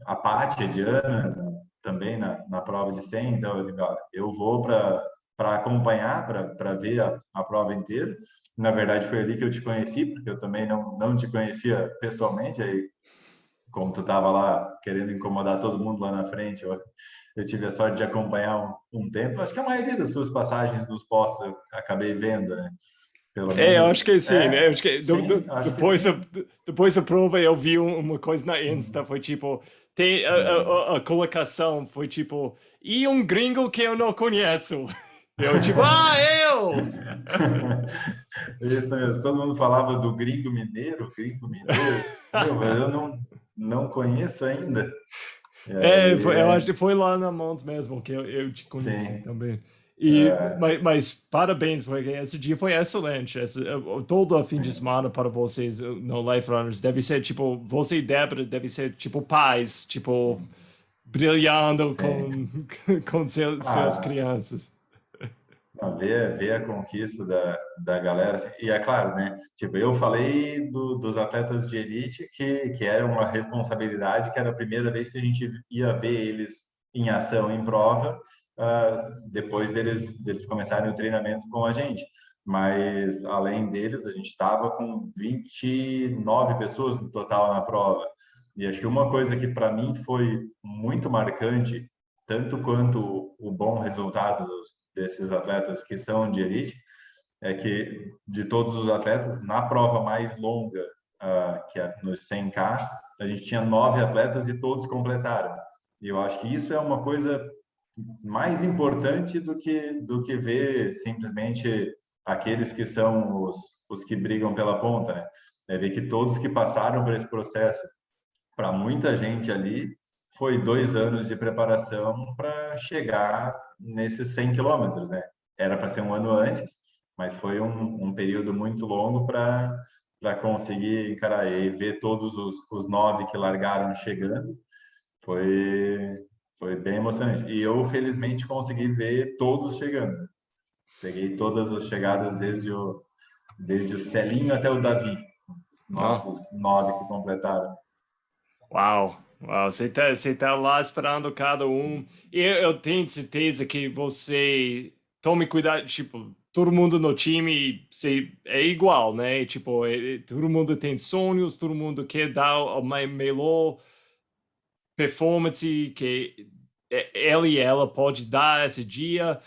a Paty, a Diana, também na prova de 100. Então, eu digo, olha, eu vou para acompanhar, para ver a prova inteira. Na verdade, foi ali que eu te conheci, porque eu também não te conhecia pessoalmente. Aí, como tu estava lá querendo incomodar todo mundo lá na frente, eu tive a sorte de acompanhar um tempo. Acho que a maioria das tuas passagens nos postos eu acabei vendo, né? Pelo
É, eu
menos,
acho que sim, né? Eu acho que
sim, acho que
depois,
sim.
depois da prova eu vi uma coisa na Insta, foi tipo, tem a colocação, foi tipo, e um gringo que eu não conheço. Eu tipo, eu!
Isso mesmo, todo mundo falava do gringo mineiro, gringo mineiro. Meu, mas eu não conheço ainda. E
É,
aí,
eu acho que foi lá na Mons mesmo que eu te conheci
sim,
também. E, mas parabéns, porque esse dia foi excelente. Todo o fim de semana para vocês no Life Runners deve ser tipo, você e Débora deve ser tipo pais, tipo, brilhando
sim.
com seus
Ah,
crianças.
não, ver a conquista da galera, assim. E é claro, né? Tipo, eu falei dos atletas de elite que era uma responsabilidade, que era a primeira vez que a gente ia ver eles em ação, em prova, depois deles começarem o treinamento com a gente. Mas, além deles, a gente estava com 29 pessoas no total na prova. E acho que uma coisa que para mim foi muito marcante, tanto quanto o bom resultado desses atletas que são de elite, é que de todos os atletas, na prova mais longa, que é nos 100K, a gente tinha 9 atletas e todos completaram. E eu acho que isso é uma coisa mais importante do que ver simplesmente aqueles que são os que brigam pela ponta, né? É ver que todos que passaram por esse processo, para muita gente ali, foi 2 anos de preparação para chegar nesses 100 quilômetros, né? Era para ser um ano antes, mas foi um período muito longo para conseguir encarar e ver todos os 9 que largaram chegando. Foi, foi bem emocionante. E eu, felizmente, consegui ver todos chegando. Peguei todas as chegadas desde o Celinho até o Davi, os
Ó,
nossos 9 que completaram.
uau, uau, você tá lá esperando cada um. E eu tenho certeza que você tome cuidado, tipo, todo mundo no time é igual, né? Tipo, todo mundo tem sonhos, todo mundo quer dar o melhor performance que ele e ela pode dar esse dia.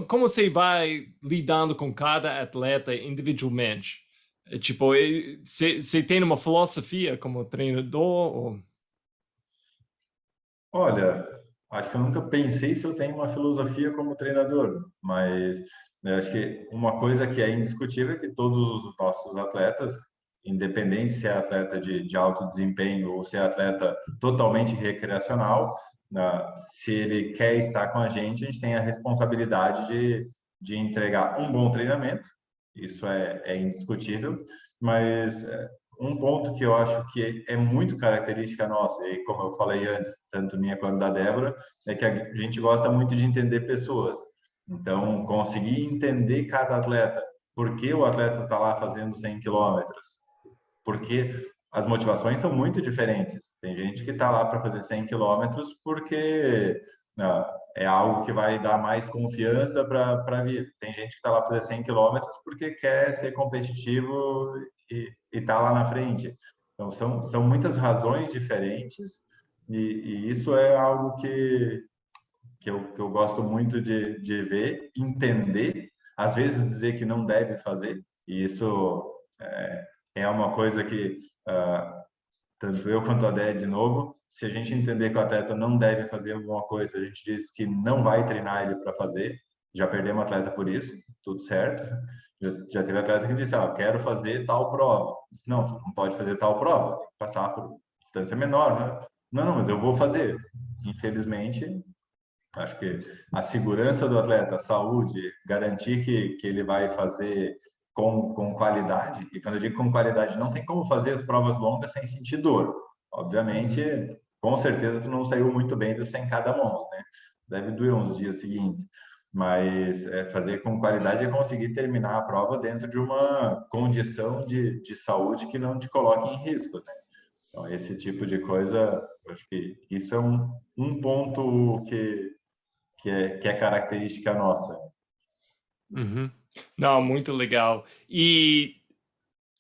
Como você vai lidando com cada atleta individualmente? Tipo, você tem uma filosofia como treinador?
Olha, acho que eu nunca pensei se eu tenho uma filosofia como treinador, mas né, acho que uma coisa que é indiscutível é que todos os nossos atletas, independente se é atleta de alto desempenho ou se é atleta totalmente recreacional, se ele quer estar com a gente tem a responsabilidade de entregar um bom treinamento, isso é indiscutível, mas um ponto que eu acho que é muito característica nossa, e como eu falei antes, tanto minha quanto da Débora, é que a gente gosta muito de entender pessoas. Então, conseguir entender cada atleta, por que o atleta está lá fazendo 100 quilômetros, porque as motivações são muito diferentes. Tem gente que está lá para fazer 100 quilômetros porque é algo que vai dar mais confiança para a vida. Tem gente que está lá fazer 100 quilômetros porque quer ser competitivo e tá lá na frente. Então, são muitas razões diferentes e isso é algo que eu gosto muito de ver, entender, às vezes dizer que não deve fazer, e isso é uma coisa que tanto eu quanto a Dé, de novo, se a gente entender que o atleta não deve fazer alguma coisa, a gente diz que não vai treinar ele para fazer, já perdemos o atleta por isso, tudo certo. Já teve atleta que disse, quero fazer tal prova. Disse, não, tu não pode fazer tal prova, tem que passar por distância menor, né? Não, não, mas eu vou fazer. Infelizmente, acho que a segurança do atleta, a saúde, garantir que ele vai fazer com qualidade, e quando eu digo com qualidade, não tem como fazer as provas longas sem sentir dor. Obviamente, com certeza tu não saiu muito bem dos 100 cada mãos, né? Deve doer uns dias seguintes. Mas fazer com qualidade é conseguir terminar a prova dentro de uma condição de saúde que não te coloque em risco, né? Então, esse tipo de coisa, eu acho que isso é um ponto que é característica nossa.
Uhum. Não, muito legal. E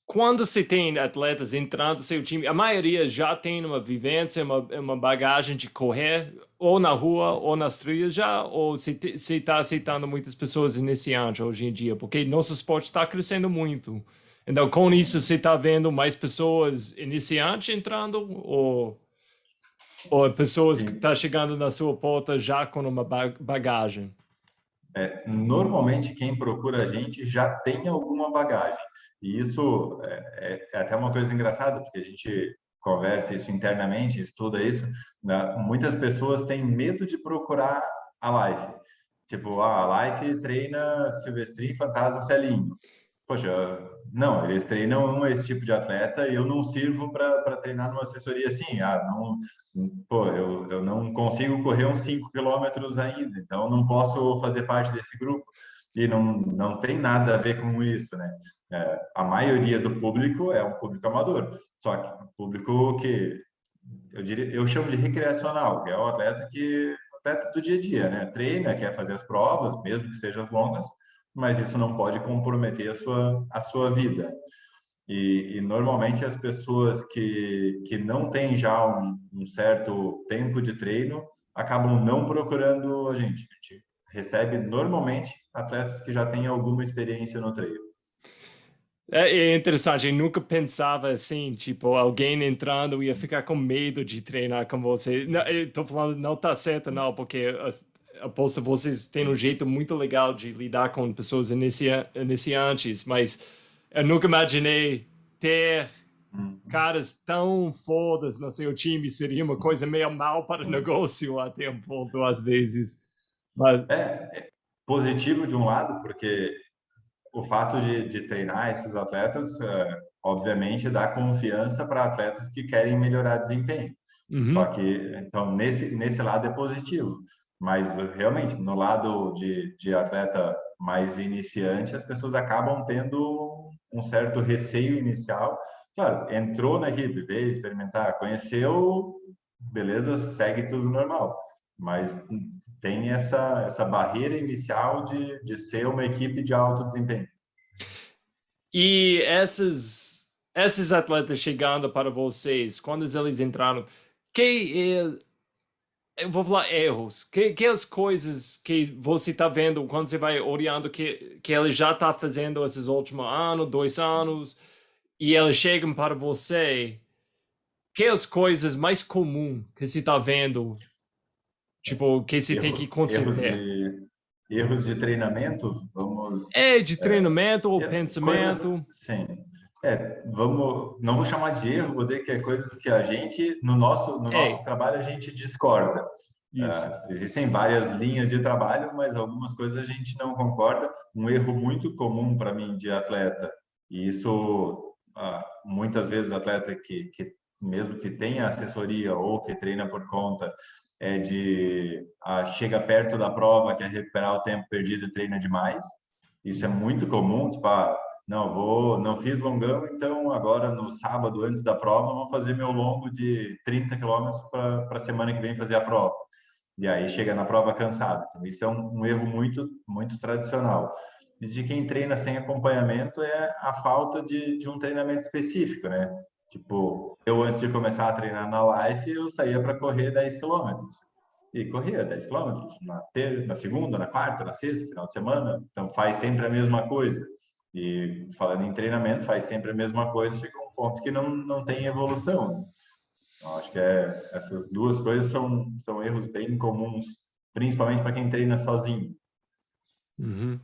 quando você tem atletas entrando no seu time, a maioria já tem uma vivência, uma bagagem de correr, ou na rua, ou nas trilhas já, ou você está aceitando muitas pessoas iniciantes hoje em dia, porque nosso esporte está crescendo muito. Então, com isso, você está vendo mais pessoas iniciantes entrando, ou pessoas que
Sim.
estão chegando na sua porta já com uma bagagem?
Normalmente, quem procura a gente já tem alguma bagagem. E isso é até uma coisa engraçada, porque a gente conversa isso internamente, estuda isso, né? Muitas pessoas têm medo de procurar a Life. Tipo, a Life treina Silvestrin, Fantasma, Celinho. Poxa, não, eles treinam esse tipo de atleta e eu não sirvo para treinar numa assessoria assim. Não, pô, eu não consigo correr uns 5 quilômetros ainda, então não posso fazer parte desse grupo. E não tem nada a ver com isso, né? A maioria do público é um público amador, só que um público que eu chamo de recreacional, que é o atleta do dia a dia, né? Treina, quer fazer as provas, mesmo que sejam as longas, mas isso não pode comprometer a sua vida. E normalmente as pessoas que não têm já um certo tempo de treino acabam não procurando a gente. A gente recebe normalmente atletas que já têm alguma experiência no treino.
É interessante, eu nunca pensava assim, tipo, alguém entrando ia ficar com medo de treinar com você. Não, eu tô falando, não tá certo, não, porque aposto vocês têm um jeito muito legal de lidar com pessoas iniciantes, mas eu nunca imaginei ter
Uhum.
caras tão fodas no seu time, seria uma coisa meio mal para o negócio até um ponto, às vezes. Mas,
É positivo de um lado, porque o fato de treinar esses atletas, obviamente, dá confiança para atletas que querem melhorar desempenho. Só
uhum.
que, então, nesse lado é positivo. Mas, realmente, no lado de atleta mais iniciante, as pessoas acabam tendo um certo receio inicial. Claro, entrou na equipe, veio experimentar, conheceu, beleza, segue tudo normal. Mas tem essa barreira inicial de ser uma equipe de alto desempenho.
E esses atletas chegando para vocês, quando eles entraram, que eu vou falar erros, que as coisas que você está vendo quando você vai olhando que ele já está fazendo esses últimos anos, 2 anos, e eles chegam para você, que as coisas mais comuns que você está vendo, tipo, que você tem que
Erros
consertar?
de treinamento, vamos,
É de treinamento ou
coisas,
pensamento?
sim. Não vou chamar de erro, vou dizer que é coisas que a gente, no nosso
É,
trabalho, a gente discorda.
isso.
Existem várias linhas de trabalho, mas algumas coisas a gente não concorda. Um erro muito comum para mim de atleta, e isso muitas vezes atleta que mesmo que tenha assessoria ou que treina por conta, chega perto da prova, quer recuperar o tempo perdido e treina demais. Isso é muito comum, tipo, não fiz longão, então agora no sábado antes da prova vou fazer meu longo de 30 quilômetros para a semana que vem fazer a prova. e aí chega na prova cansado. Então, isso é um erro muito, muito tradicional. E de quem treina sem acompanhamento é a falta de um treinamento específico, né? Tipo, eu antes de começar a treinar na Life, eu saía para correr 10 quilômetros. E corria 10 quilômetros na segunda, na quarta, na sexta, final de semana. Então, faz sempre a mesma coisa. E falando em treinamento, faz sempre a mesma coisa, chega a um ponto que não tem evolução, né? Eu acho que essas duas coisas são erros bem comuns, principalmente para quem treina sozinho.
Uhum.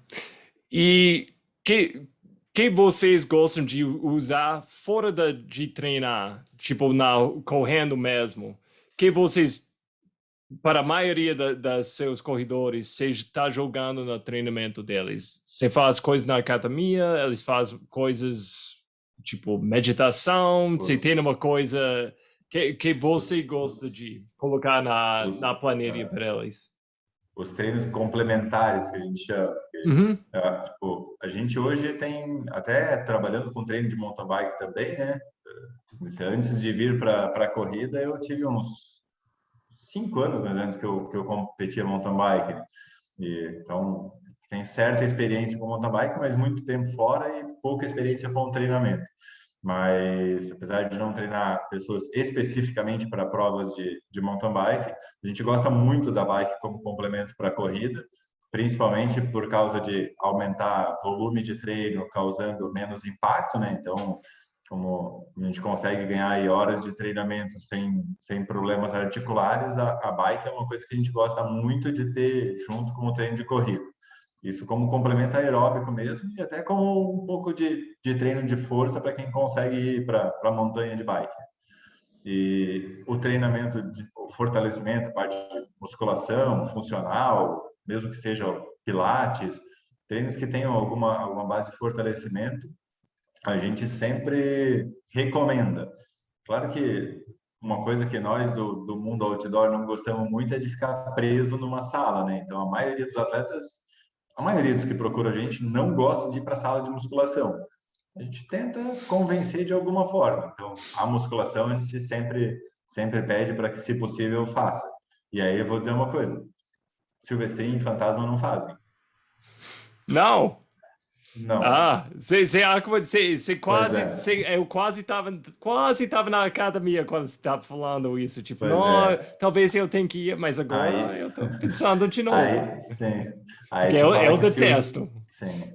E que vocês gostam de usar fora de treinar, tipo correndo mesmo? Que vocês, para a maioria das seus corredores, você está jogando no treinamento deles? Você faz coisas na academia, eles fazem coisas tipo meditação, você
Os,
tem uma coisa que você
os,
gosta
os,
de colocar
os,
na planilha
ah,
para eles?
os treinos complementares que a gente chama.
Uhum.
Tipo, a gente hoje tem, até trabalhando com treino de mountain bike também, né? Antes de vir para a corrida, eu tive uns 5 anos mais ou menos que eu competia mountain bike, né? Então, tenho certa experiência com mountain bike, mas muito tempo fora e pouca experiência com treinamento. Mas, apesar de não treinar pessoas especificamente para provas de mountain bike, a gente gosta muito da bike como complemento para a corrida, principalmente por causa de aumentar volume de treino, causando menos impacto, né? Então, como a gente consegue ganhar aí horas de treinamento sem problemas articulares, a bike é uma coisa que a gente gosta muito de ter junto com o treino de corrida. Isso como complemento aeróbico mesmo e até como um pouco de treino de força para quem consegue ir para a montanha de bike. E o treinamento, o fortalecimento, a parte de musculação, funcional, mesmo que seja pilates, treinos que tenham alguma base de fortalecimento, a gente sempre recomenda. Claro que uma coisa que nós do mundo outdoor não gostamos muito é de ficar preso numa sala, né? Então, a maioria dos que procura a gente não gosta de ir para a sala de musculação. A gente tenta convencer de alguma forma. Então, a musculação a gente sempre pede para que, se possível, faça. E aí eu vou dizer uma coisa: Silvestrinho e Fantasma não fazem.
Não.
Não.
Ah, você
Pois
quase,
é,
eu quase tava na academia quando você estava falando isso, tipo,
pois
não,
é.
talvez eu tenha que ir, mas agora
Aí,
eu tô pensando de novo,
aí, sim.
porque
Aí tu fala
eu
que Silvio,
detesto.
sim.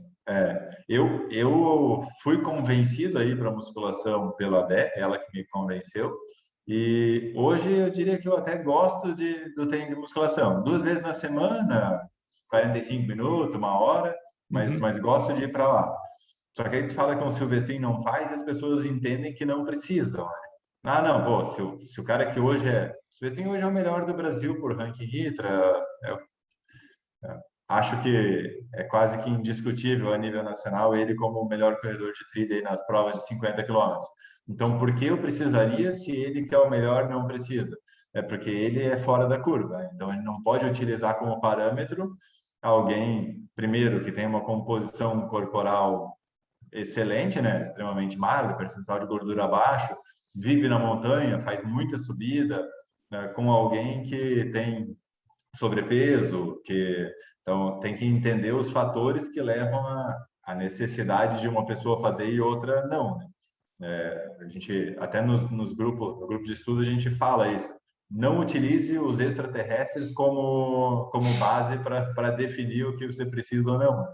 Eu fui convencido aí para musculação pela Dé, ela que me convenceu. E hoje eu diria que eu até gosto do treino de musculação. 2 vezes na semana, 45 minutos, 1 hora, mas,
Uhum.
mas gosto de ir para lá. Só que aí tu fala que um Silvestrinho não faz e as pessoas entendem que não precisam, né? Ah, não, pô, se o cara que hoje é. O Silvestrinho hoje é o melhor do Brasil por ranking ITRA, é acho que é quase que indiscutível a nível nacional ele como o melhor corredor de trilha aí nas provas de 50 quilômetros. Então, por que eu precisaria se ele que é o melhor não precisa? É porque ele é fora da curva, né? Então ele não pode utilizar como parâmetro alguém, primeiro, que tem uma composição corporal excelente, né? Extremamente magro, percentual de gordura baixo, vive na montanha, faz muita subida, né? Com alguém que tem sobrepeso, que então tem que entender os fatores que levam à necessidade de uma pessoa fazer e outra não, né? A gente até nos grupos, no grupo de estudo a gente fala isso. Não utilize os extraterrestres como base para definir o que você precisa ou não.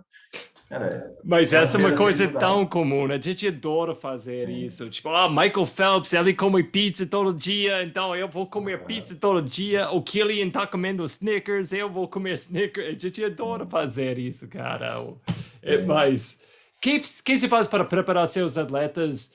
Cara,
Mas essa é uma
fronteiras
coisa
ilimitadas.
tão comum, né? A gente adora fazer
Sim.
isso. Tipo, Michael Phelps, ele come pizza todo dia, então eu vou comer pizza todo dia. O Killian tá comendo Snickers, eu vou comer Snickers. A gente adora
Sim,
fazer isso, cara.
sim.
Mas, que se faz para preparar seus atletas?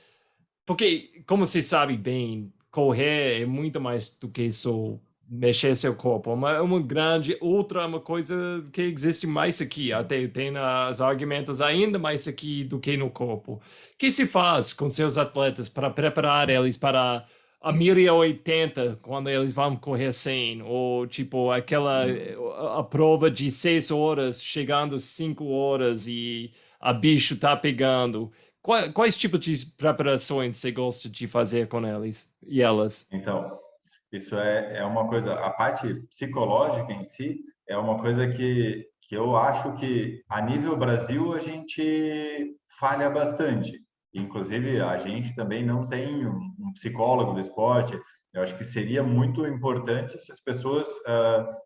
Porque, como você sabe bem, correr é muito mais do que só mexer seu corpo. Uma grande, outra, uma coisa que existe mais aqui. Até tem os argumentos ainda mais aqui do que no corpo. O que se faz com seus atletas para preparar eles para a 1080 quando eles vão correr 100? Ou, tipo, a prova de 6 horas, chegando 5 horas e a bicho tá pegando. Quais tipos de preparações você gosta de fazer com eles e elas?
Então, Isso é uma coisa, a parte psicológica em si é uma coisa que eu acho que a nível Brasil a gente falha bastante. Inclusive, a gente também não tem um psicólogo do esporte. Eu acho que seria muito importante se as pessoas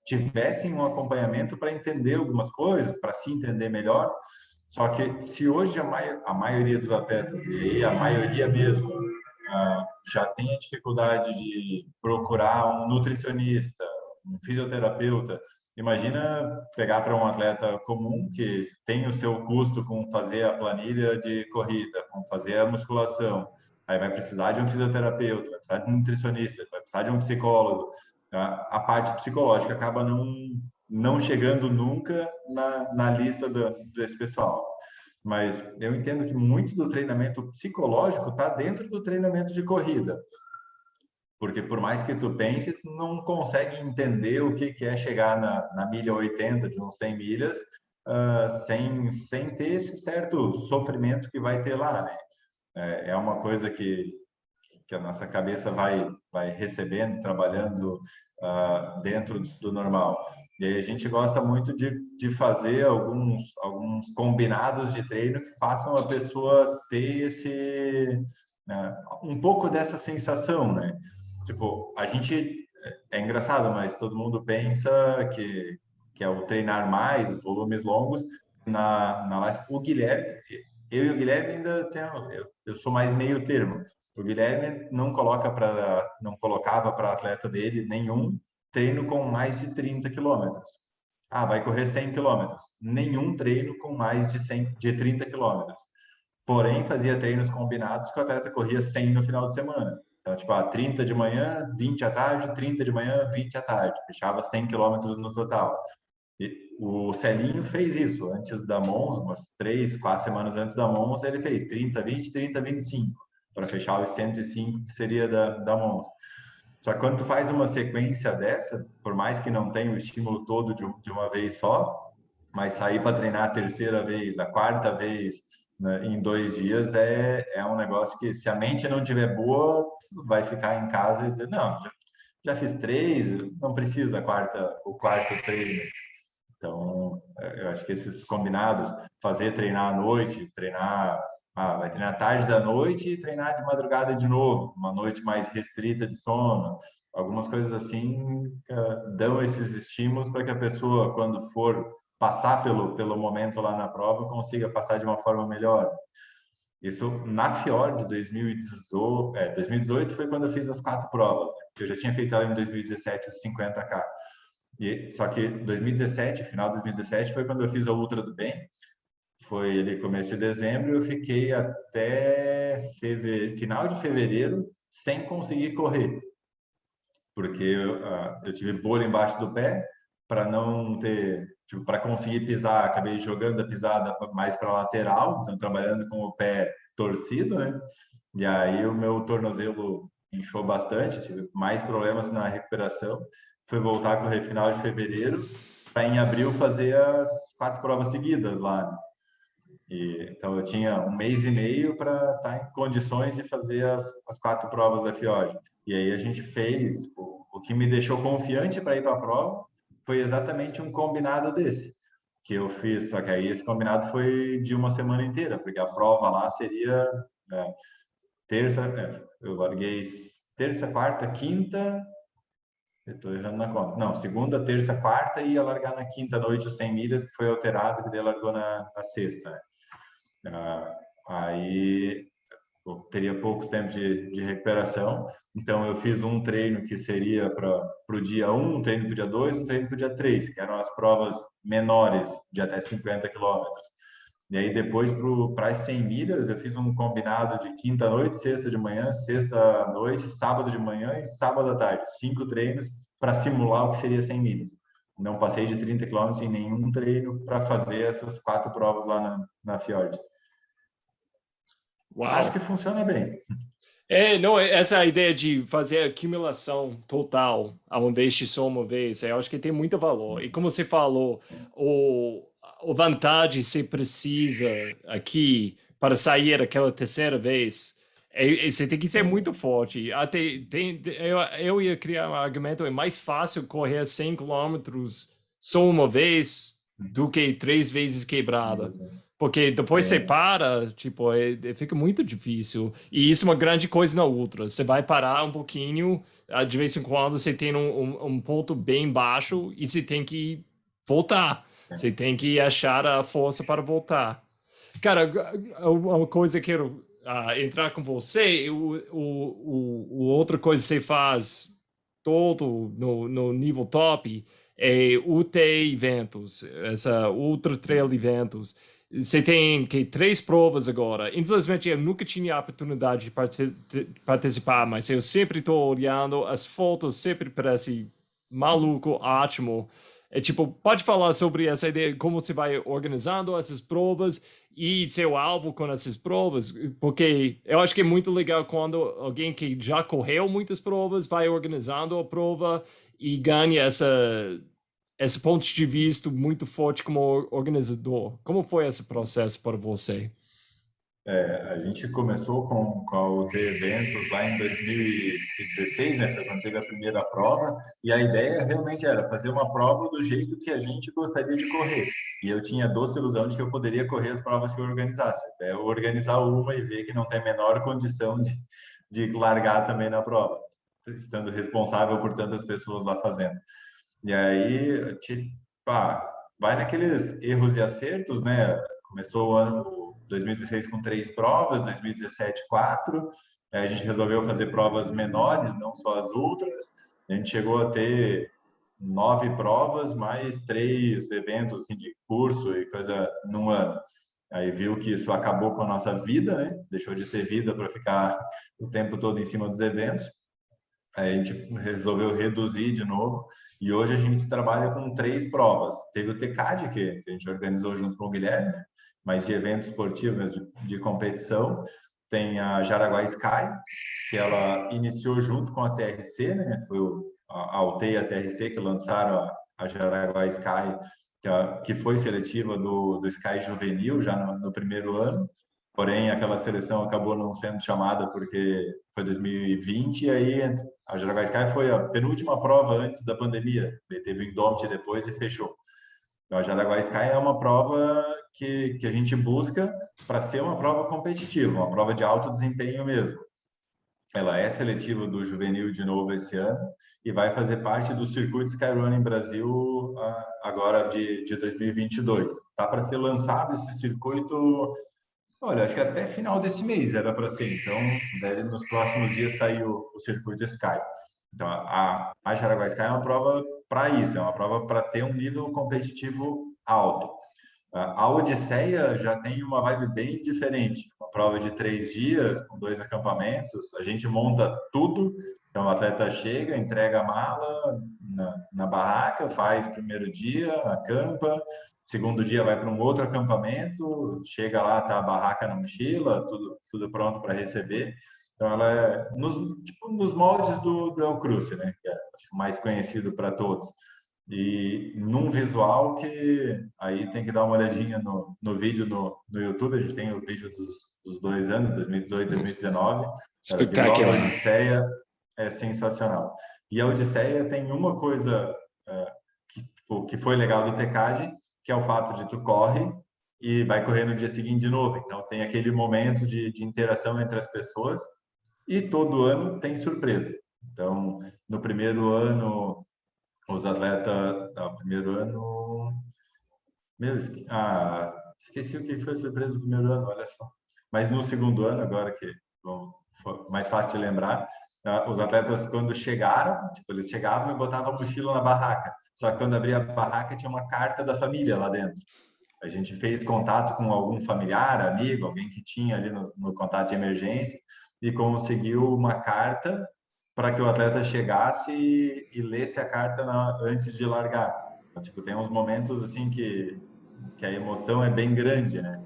tivessem um acompanhamento para entender algumas coisas, para se entender melhor. Só que se hoje a maioria dos atletas, e aí a maioria mesmo, já tem a dificuldade de procurar um nutricionista, um fisioterapeuta, imagina pegar para um atleta comum que tem o seu custo com fazer a planilha de corrida, com fazer a musculação, aí vai precisar de um fisioterapeuta, vai precisar de um nutricionista, vai precisar de um psicólogo. A parte psicológica acaba não chegando nunca na lista desse pessoal. Mas eu entendo que muito do treinamento psicológico está dentro do treinamento de corrida. Porque por mais que tu pense, tu não consegue entender o que é chegar na milha 80 de uns 100 milhas sem ter esse certo sofrimento que vai ter lá, né? É uma coisa que a nossa cabeça vai recebendo, trabalhando dentro do normal. E aí a gente gosta muito de fazer alguns combinados de treino que façam a pessoa ter um pouco dessa sensação, né? Tipo, a gente é engraçado, mas todo mundo pensa que é o treinar mais, volumes longos. Na live, o Guilherme, eu e o Guilherme ainda eu sou mais meio termo. O Guilherme não colocava para atleta dele nenhum treino com mais de 30 quilômetros. Ah, vai correr 100 quilômetros. Nenhum treino com mais de 30 quilômetros. Porém, fazia treinos combinados que o atleta corria 100 no final de semana. Então, tipo, 30 de manhã, 20 à tarde, 30 de manhã, 20 à tarde. Fechava 100 quilômetros no total. E o Celinho fez isso antes da Mons, umas 3, 4 semanas antes da Mons, ele fez 30, 20, 30, 25, para fechar os 105 que seria da Mons. Só que quando tu faz uma sequência dessa, por mais que não tenha o estímulo todo de uma vez só, mas sair para treinar a terceira vez, a quarta vez, né, em 2 dias é um negócio que, se a mente não tiver boa, vai ficar em casa e dizer, não, já fiz 3, não precisa o quarto treino. Então, eu acho que esses combinados, fazer treinar à noite, vai treinar tarde da noite e treinar de madrugada de novo, uma noite mais restrita de sono, algumas coisas assim dão esses estímulos para que a pessoa, quando for passar pelo momento lá na prova, consiga passar de uma forma melhor. Isso na Fiord 2018 foi quando eu fiz as 4 provas, né? Eu já tinha feito ela em 2017, os 50K. Só que 2017, final de 2017, foi quando eu fiz a Ultra do Bem. Foi ali começo de dezembro, eu fiquei até final de fevereiro sem conseguir correr, porque eu tive bolha embaixo do pé, para não ter, tipo, para conseguir pisar, acabei jogando a pisada mais para lateral, então trabalhando com o pé torcido, né? E aí o meu tornozelo inchou bastante, tive mais problemas na recuperação. Fui voltar a correr final de fevereiro, para em abril fazer as 4 provas seguidas lá, né? Então eu tinha um mês e meio para estar em condições de fazer as 4 provas da FIOD. E aí a gente fez, o que me deixou confiante para ir para a prova foi exatamente um combinado desse que eu fiz, só que aí esse combinado foi de uma semana inteira, porque a prova lá seria terça, eu larguei terça, quarta, quinta, eu tô errando na conta. Não, segunda, terça, quarta e ia largar na quinta noite os 100 milhas, que foi alterado, que daí largou na sexta, né? Aí eu teria poucos tempos de recuperação, então eu fiz um treino que seria para o dia 1, um treino para o dia 2, um treino para o dia 3, que eram as provas menores, de até 50 quilômetros. E aí depois para as 100 milhas eu fiz um combinado de quinta à noite, sexta de manhã, sexta à noite, sábado de manhã e sábado à tarde. 5 treinos para simular o que seria 100 milhas. Não passei de 30 quilômetros em nenhum treino para fazer essas 4 provas lá na Fiord. Acho
Uau!
que funciona bem.
Não, essa ideia de fazer acumulação total ao invés de só uma vez, eu acho que tem muito valor. E como você falou, o vantagem você precisa aqui para sair aquela terceira vez Você tem que ser muito forte. Até, eu ia criar um argumento, é mais fácil correr 100 quilômetros só uma vez do que 3 vezes quebrada. Porque depois você
Sim,
para, tipo, fica muito difícil. E isso é uma grande coisa na ultra. Você vai parar um pouquinho, de vez em quando você tem um ponto bem baixo e você tem que voltar. Você
sim.
tem que achar a força para voltar. Cara, uma coisa que eu quero entrar com você, o outra coisa que você faz todo no nível top é UT Eventos, essa Ultra Trail Eventos. Você tem que 3 provas agora. Infelizmente, eu nunca tinha a oportunidade de participar, mas eu sempre estou olhando as fotos, sempre parece maluco, ótimo. É tipo, pode falar sobre essa ideia, como você vai organizando essas provas e seu alvo com essas provas, porque eu acho que é muito legal quando alguém que já correu muitas provas vai organizando a prova e ganha esse ponto de vista muito forte como organizador. Como foi esse processo para você?
A gente começou com a UT Eventos lá em 2016, né? Foi quando teve a primeira prova, e a ideia realmente era fazer uma prova do jeito que a gente gostaria de correr. E eu tinha doce ilusão de que eu poderia correr as provas que eu organizasse. Até eu organizar uma e ver que não tem a menor condição de largar também na prova, estando responsável por tantas pessoas lá fazendo. E aí, vai naqueles erros e acertos, né? Começou o ano 2016 com 3 provas, 2017 quatro. A gente resolveu fazer provas menores, não só as ultras. A gente chegou a ter 9 provas, mais 3 eventos assim, de curso e coisa num ano. Aí viu que isso acabou com a nossa vida, né? Deixou de ter vida para ficar o tempo todo em cima dos eventos. Aí a gente resolveu reduzir de novo e hoje a gente trabalha com 3 provas. Teve o TCAD, que a gente organizou junto com o Guilherme, né? Mas de eventos esportivos, de competição. Tem a Jaraguá Sky, que ela iniciou junto com a TRC, né? Foi a UT e a TRC que lançaram a Jaraguá Sky, que foi seletiva do Sky Juvenil já no primeiro ano. Porém, aquela seleção acabou não sendo chamada porque foi 2020 e aí a Jaraguá Sky foi a penúltima prova antes da pandemia. Teve o Indomit depois e fechou. Então, a Jaraguá Sky é uma prova que a gente busca para ser uma prova competitiva, uma prova de alto desempenho mesmo. Ela é seletiva do Juvenil de novo esse ano e vai fazer parte do circuito Skyrunning Brasil agora de 2022. Está para ser lançado esse circuito. Olha, acho que até final desse mês era para ser. Então, deve nos próximos dias sair o circuito Sky. Então, a Jaraguá Sky é uma prova para isso, é uma prova para ter um nível competitivo alto. A Odisseia já tem uma vibe bem diferente. Uma prova de 3 dias, com 2 acampamentos. A gente monta tudo. Então, o atleta chega, entrega a mala na barraca, faz o primeiro dia, acampa. Segundo dia, vai para um outro acampamento. Chega lá, tá a barraca na mochila, tudo pronto para receber. Então, ela é nos moldes do El Cruce, né? Que é acho, o mais conhecido para todos e num visual que aí tem que dar uma olhadinha no vídeo no YouTube. A gente tem o vídeo dos 2 anos, 2018 2019. Cara, o visual da
Espetacular.
Odisseia é sensacional. E a Odisseia tem uma coisa que foi legal do TCAD, que é o fato de tu corre e vai correr no dia seguinte de novo. Então tem aquele momento de interação entre as pessoas e todo ano tem surpresa. Então, no primeiro ano os atletas, primeiro ano, esqueci o que foi a surpresa do primeiro ano, olha só. Mas no segundo ano, agora que bom, foi mais fácil de lembrar, os atletas quando chegaram, tipo, eles chegavam e botavam a mochila na barraca. Só que quando abria a barraca tinha uma carta da família lá dentro. A gente fez contato com algum familiar, amigo, alguém que tinha ali no contato de emergência e conseguiu uma carta para que o atleta chegasse e lesse a carta antes de largar. Então, tipo, tem uns momentos assim que a emoção é bem grande, né?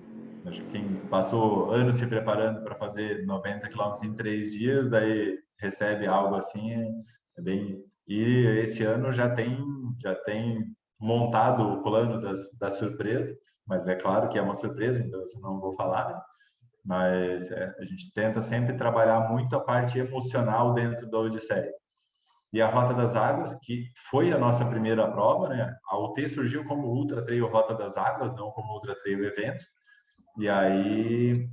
Acho que quem passou anos se preparando para fazer 90 quilômetros em 3 dias, daí recebe algo assim, é bem. E esse ano já tem montado o plano das surpresas, mas é claro que é uma surpresa, então eu não vou falar, né? mas a gente tenta sempre trabalhar muito a parte emocional dentro da Odisseia. E a Rota das Águas, que foi a nossa primeira prova, né? A UT surgiu como Ultra Trail Rota das Águas, não como Ultra Trail Eventos. E aí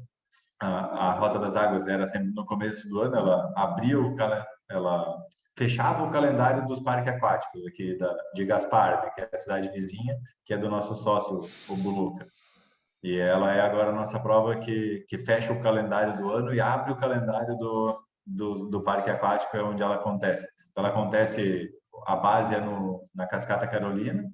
a Rota das Águas era sempre no começo do ano, ela fechava o calendário dos parques aquáticos aqui de Gaspar, né, que é a cidade vizinha, que é do nosso sócio, o Buluca. E ela é agora a nossa prova que fecha o calendário do ano e abre o calendário do parque aquático, é onde ela acontece. Então, ela acontece, a base é na Cascata Carolina,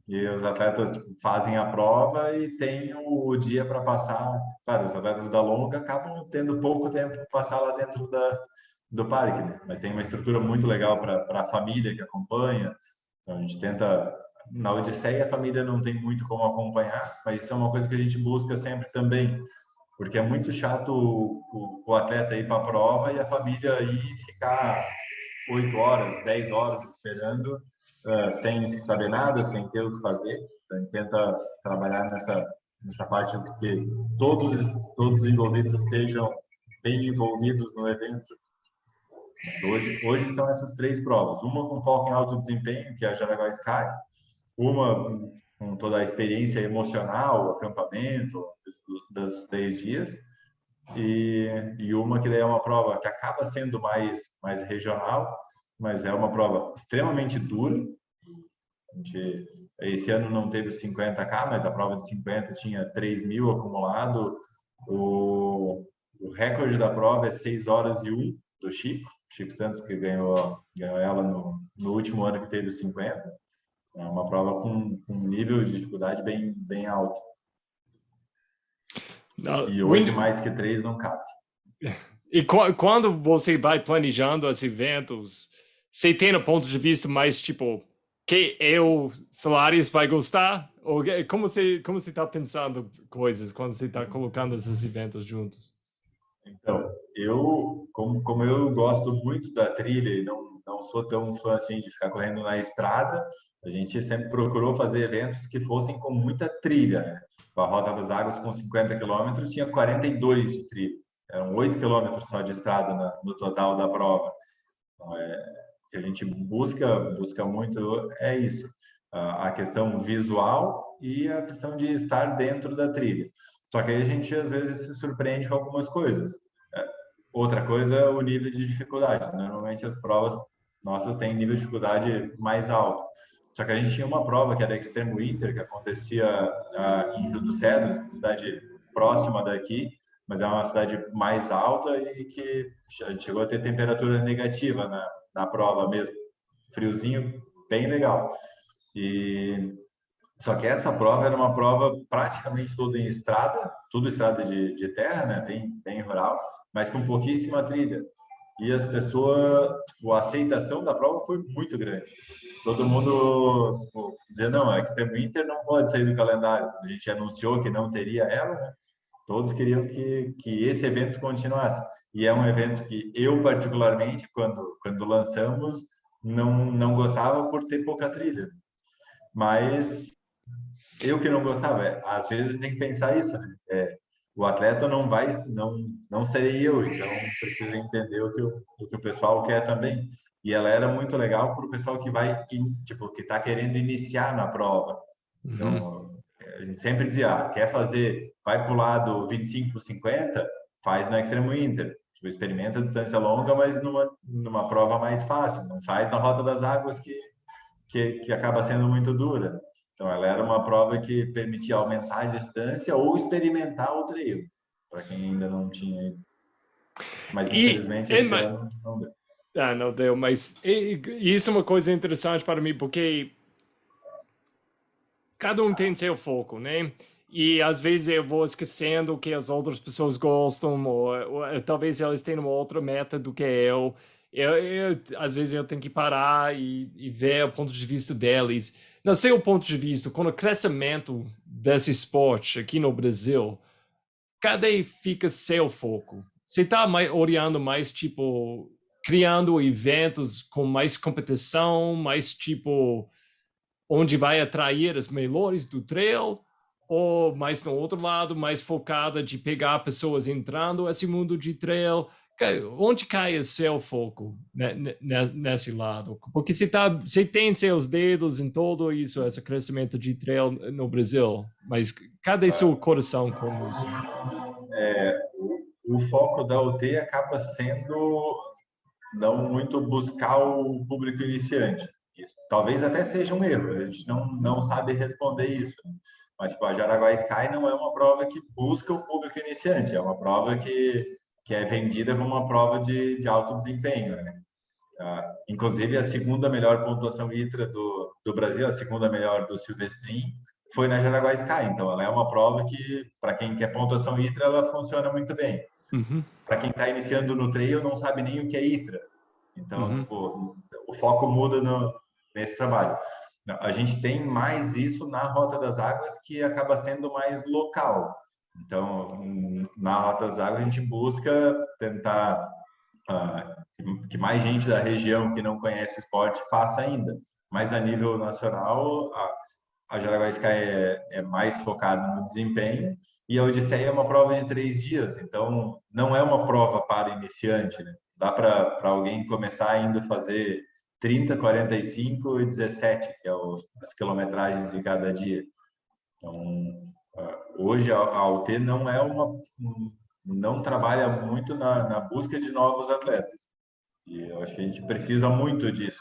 e os atletas tipo, fazem a prova e tem o dia para passar. Claro, os atletas da longa acabam tendo pouco tempo para passar lá dentro do parque, né? Mas tem uma estrutura muito legal para a família que acompanha. Então, a gente tenta. Na Odisseia, a família não tem muito como acompanhar, mas isso é uma coisa que a gente busca sempre também, porque é muito chato o atleta ir para a prova e a família ir ficar 8 horas, 10 horas esperando, sem saber nada, sem ter o que fazer. Então, a gente tenta trabalhar nessa parte de que todos os envolvidos estejam bem envolvidos no evento. Mas hoje são essas 3 provas. Uma com foco em alto desempenho, que é a Jaraguá Sky. Uma com toda a experiência emocional, o acampamento dos 3 dias. E uma que daí é uma prova que acaba sendo mais regional, mas é uma prova extremamente dura. Esse ano não teve 50K, mas a prova de 50 tinha 3.000 acumulado. O recorde da prova é 6 horas e 1 do Chico Santos, que ganhou ela no último ano que teve 50. É uma prova com um nível de dificuldade bem alto. E hoje, mais que 3 não cabe.
E quando você vai planejando os eventos, você tem um ponto de vista mais tipo, que Solaris vai gostar? Ou como você está pensando coisas quando você está colocando esses eventos juntos?
Então, como eu gosto muito da trilha e não sou tão fã assim de ficar correndo na estrada, a gente sempre procurou fazer eventos que fossem com muita trilha, né? A Rota das Águas, com 50 quilômetros, tinha 42 de trilha. Eram 8 quilômetros só de estrada no total da prova. Então, o que a gente busca muito é isso. A questão visual e a questão de estar dentro da trilha. Só que aí a gente, às vezes, se surpreende com algumas coisas. Outra coisa é o nível de dificuldade. Normalmente, as provas nossas têm nível de dificuldade mais alto. Só que a gente tinha uma prova que era Extreme Winter, que acontecia em Rio dos Cedros, cidade próxima daqui, mas é uma cidade mais alta e que chegou a ter temperatura negativa na prova mesmo. Friozinho, bem legal. Só que essa prova era uma prova praticamente toda em estrada, tudo estrada de terra, né? Bem rural, mas com pouquíssima trilha. E as pessoas, a aceitação da prova foi muito grande. Todo mundo dizendo, não, a Extreme Winter não pode sair do calendário. A gente anunciou que não teria ela, né? Todos queriam que esse evento continuasse. E é um evento que eu, particularmente, quando lançamos, não gostava por ter pouca trilha. Mas eu que não gostava, às vezes tem que pensar isso, né? O atleta não serei eu, então precisa entender o que o pessoal quer também. E ela era muito legal para o pessoal que que está querendo iniciar na prova. Então, a gente sempre dizia, vai para o lado 25 por 50, faz na Extreme Winter. Tipo, experimenta a distância longa, mas numa prova mais fácil. Não faz na Rota das Águas que acaba sendo muito dura, né? Então, ela era uma prova que permitia aumentar a distância ou experimentar o trail, para quem ainda não tinha ido. Mas, infelizmente, esse ano não deu.
Não deu, mas isso é uma coisa interessante para mim, porque cada um tem seu foco, né? E às vezes eu vou esquecendo o que as outras pessoas gostam, ou talvez elas tenham uma outra meta do que eu. Às vezes eu tenho que parar e ver o ponto de vista deles. No seu ponto de vista, com o crescimento desse esporte aqui no Brasil, cadê fica seu foco? Você está olhando mais, tipo, criando eventos com mais competição, mais, tipo, onde vai atrair os melhores do trail? ou mais no outro lado, mais focada de pegar pessoas entrando nesse mundo de trail? Onde cai o seu foco, né, nesse lado? Porque você tem seus dedos em todo isso, esse crescimento de trail no Brasil, mas cadê seu coração com isso?
O foco da UT acaba sendo não muito buscar o público iniciante. Isso talvez até seja um erro, a gente não sabe responder isso. Mas tipo, a Jaraguá Sky não é uma prova que busca o público iniciante, é uma prova que é vendida como uma prova de alto desempenho, né? Inclusive, a segunda melhor pontuação ITRA do Brasil, a segunda melhor do Silvestrin, foi na Jaraguá Sky. Então, ela é uma prova que, para quem quer pontuação ITRA, ela funciona muito bem.
Uhum.
Para quem está iniciando no trail, não sabe nem o que é ITRA. Então, tipo, o foco muda nesse trabalho. A gente tem mais isso na Rota das Águas, que acaba sendo mais local. Então, na Rota das Águas, a gente busca tentar que mais gente da região que não conhece o esporte faça ainda. Mas a nível nacional, a Jaraguá Sky é mais focada no desempenho e a Odisseia é uma prova de 3 dias, então não é uma prova para iniciante, né? Dá para alguém começar indo fazer 30, 45 e 17, que é as quilometragens de cada dia. Então, hoje a UT não é não trabalha muito na busca de novos atletas. E eu acho que a gente precisa muito disso.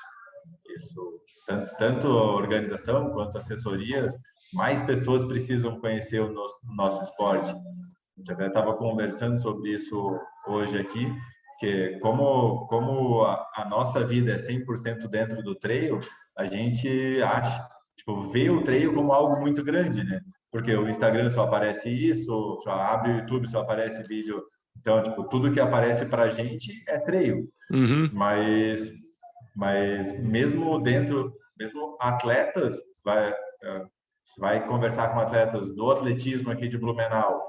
Isso, tanto a organização quanto assessorias, mais pessoas precisam conhecer o nosso esporte. A gente até estava conversando sobre isso hoje aqui, que como a nossa vida é 100% dentro do trail, a gente acha, tipo, vê o trail como algo muito grande, né? Porque o Instagram só aparece isso, só abre o YouTube, só aparece vídeo. Então, tipo, tudo que aparece para a gente é trail.
Uhum.
Mas mesmo dentro, mesmo atletas, vai conversar com atletas do atletismo aqui de Blumenau,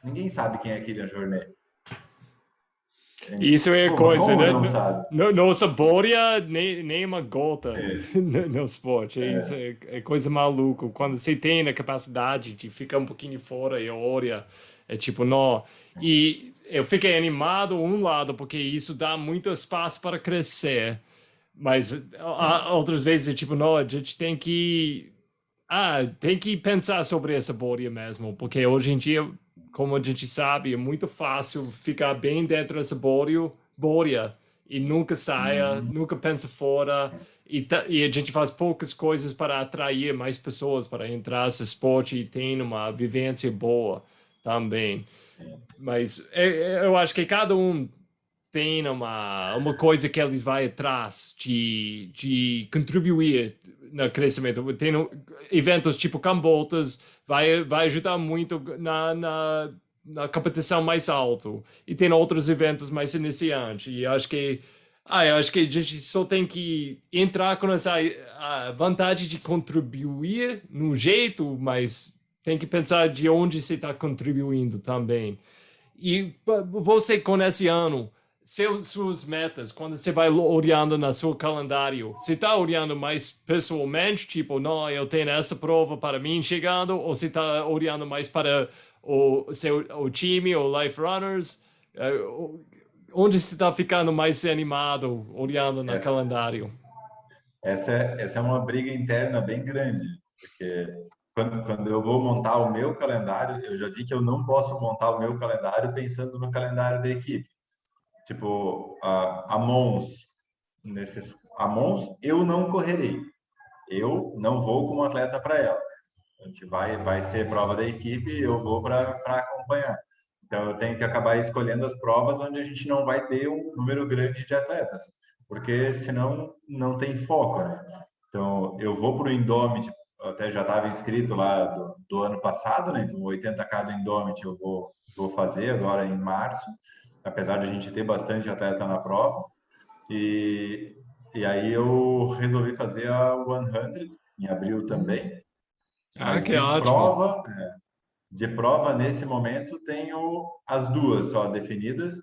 ninguém sabe quem é Kylian Jornet.
Isso é
Pô, mas
coisa,
como
né?
não sabe?
Nossa bolha nem uma gota no esporte. Isso é coisa maluca. Quando você tem a capacidade de ficar um pouquinho fora e olha, é tipo, não. E eu fiquei animado um lado, porque isso dá muito espaço para crescer. Mas outras vezes é tipo, não, a gente tem que pensar sobre essa bolha mesmo, porque hoje em dia, como a gente sabe, é muito fácil ficar bem dentro dessa bolha e nunca saia,
Uhum.
nunca pensa fora. E a gente faz poucas coisas para atrair mais pessoas para entrar nesse esporte e ter uma vivência boa também. Mas eu acho que cada um tem uma coisa que eles vão atrás de contribuir no crescimento. Tem eventos tipo Cambotas, vai ajudar muito na competição mais alto. E tem outros eventos mais iniciantes. E eu acho que a gente só tem que entrar com essa a vontade de contribuir no jeito, mas tem que pensar de onde você está contribuindo também. E você, com esse ano, suas metas, quando você vai olhando no seu calendário, você está olhando mais pessoalmente, tipo, não, eu tenho essa prova para mim chegando, ou você está olhando mais para o time, o Life Runners? Onde você está ficando mais animado olhando no
Essa,
calendário?
essa é uma briga interna bem grande, porque quando eu vou montar o meu calendário, eu já vi que eu não posso montar o meu calendário pensando no calendário da equipe. Tipo, a Mons, a Mons eu não correrei. Eu não vou como atleta para ela. A gente vai ser prova da equipe e eu vou para acompanhar. Então, eu tenho que acabar escolhendo as provas onde a gente não vai ter um número grande de atletas, porque senão não tem foco, né? Então, eu vou para o Indomit, eu até já estava inscrito lá do ano passado, né? Então, o 80K do Indomit eu vou fazer agora em março, apesar de a gente ter bastante atleta na prova. E, e aí eu resolvi fazer a 100 em abril também,
Ah,
mas
que ótimo.
de prova nesse momento tenho as duas só definidas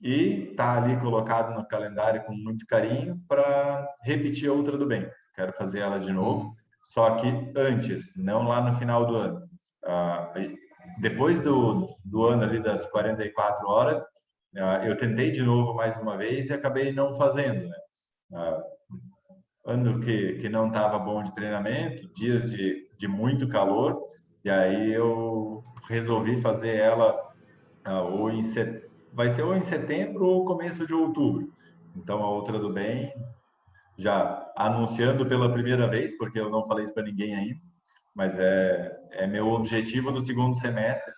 e tá ali colocado no calendário com muito carinho para repetir outra do bem. Quero fazer ela de novo, só que antes, não lá no final do ano. Depois do ano ali das 44 horas, eu tentei de novo mais uma vez e acabei não fazendo, né? Ah, ano que não estava bom de treinamento, dias de muito calor, e aí eu resolvi fazer ela ou vai ser ou em setembro ou começo de outubro. Então, a Ultra do Bem, já anunciando pela primeira vez, porque eu não falei isso para ninguém ainda, mas é meu objetivo no segundo semestre.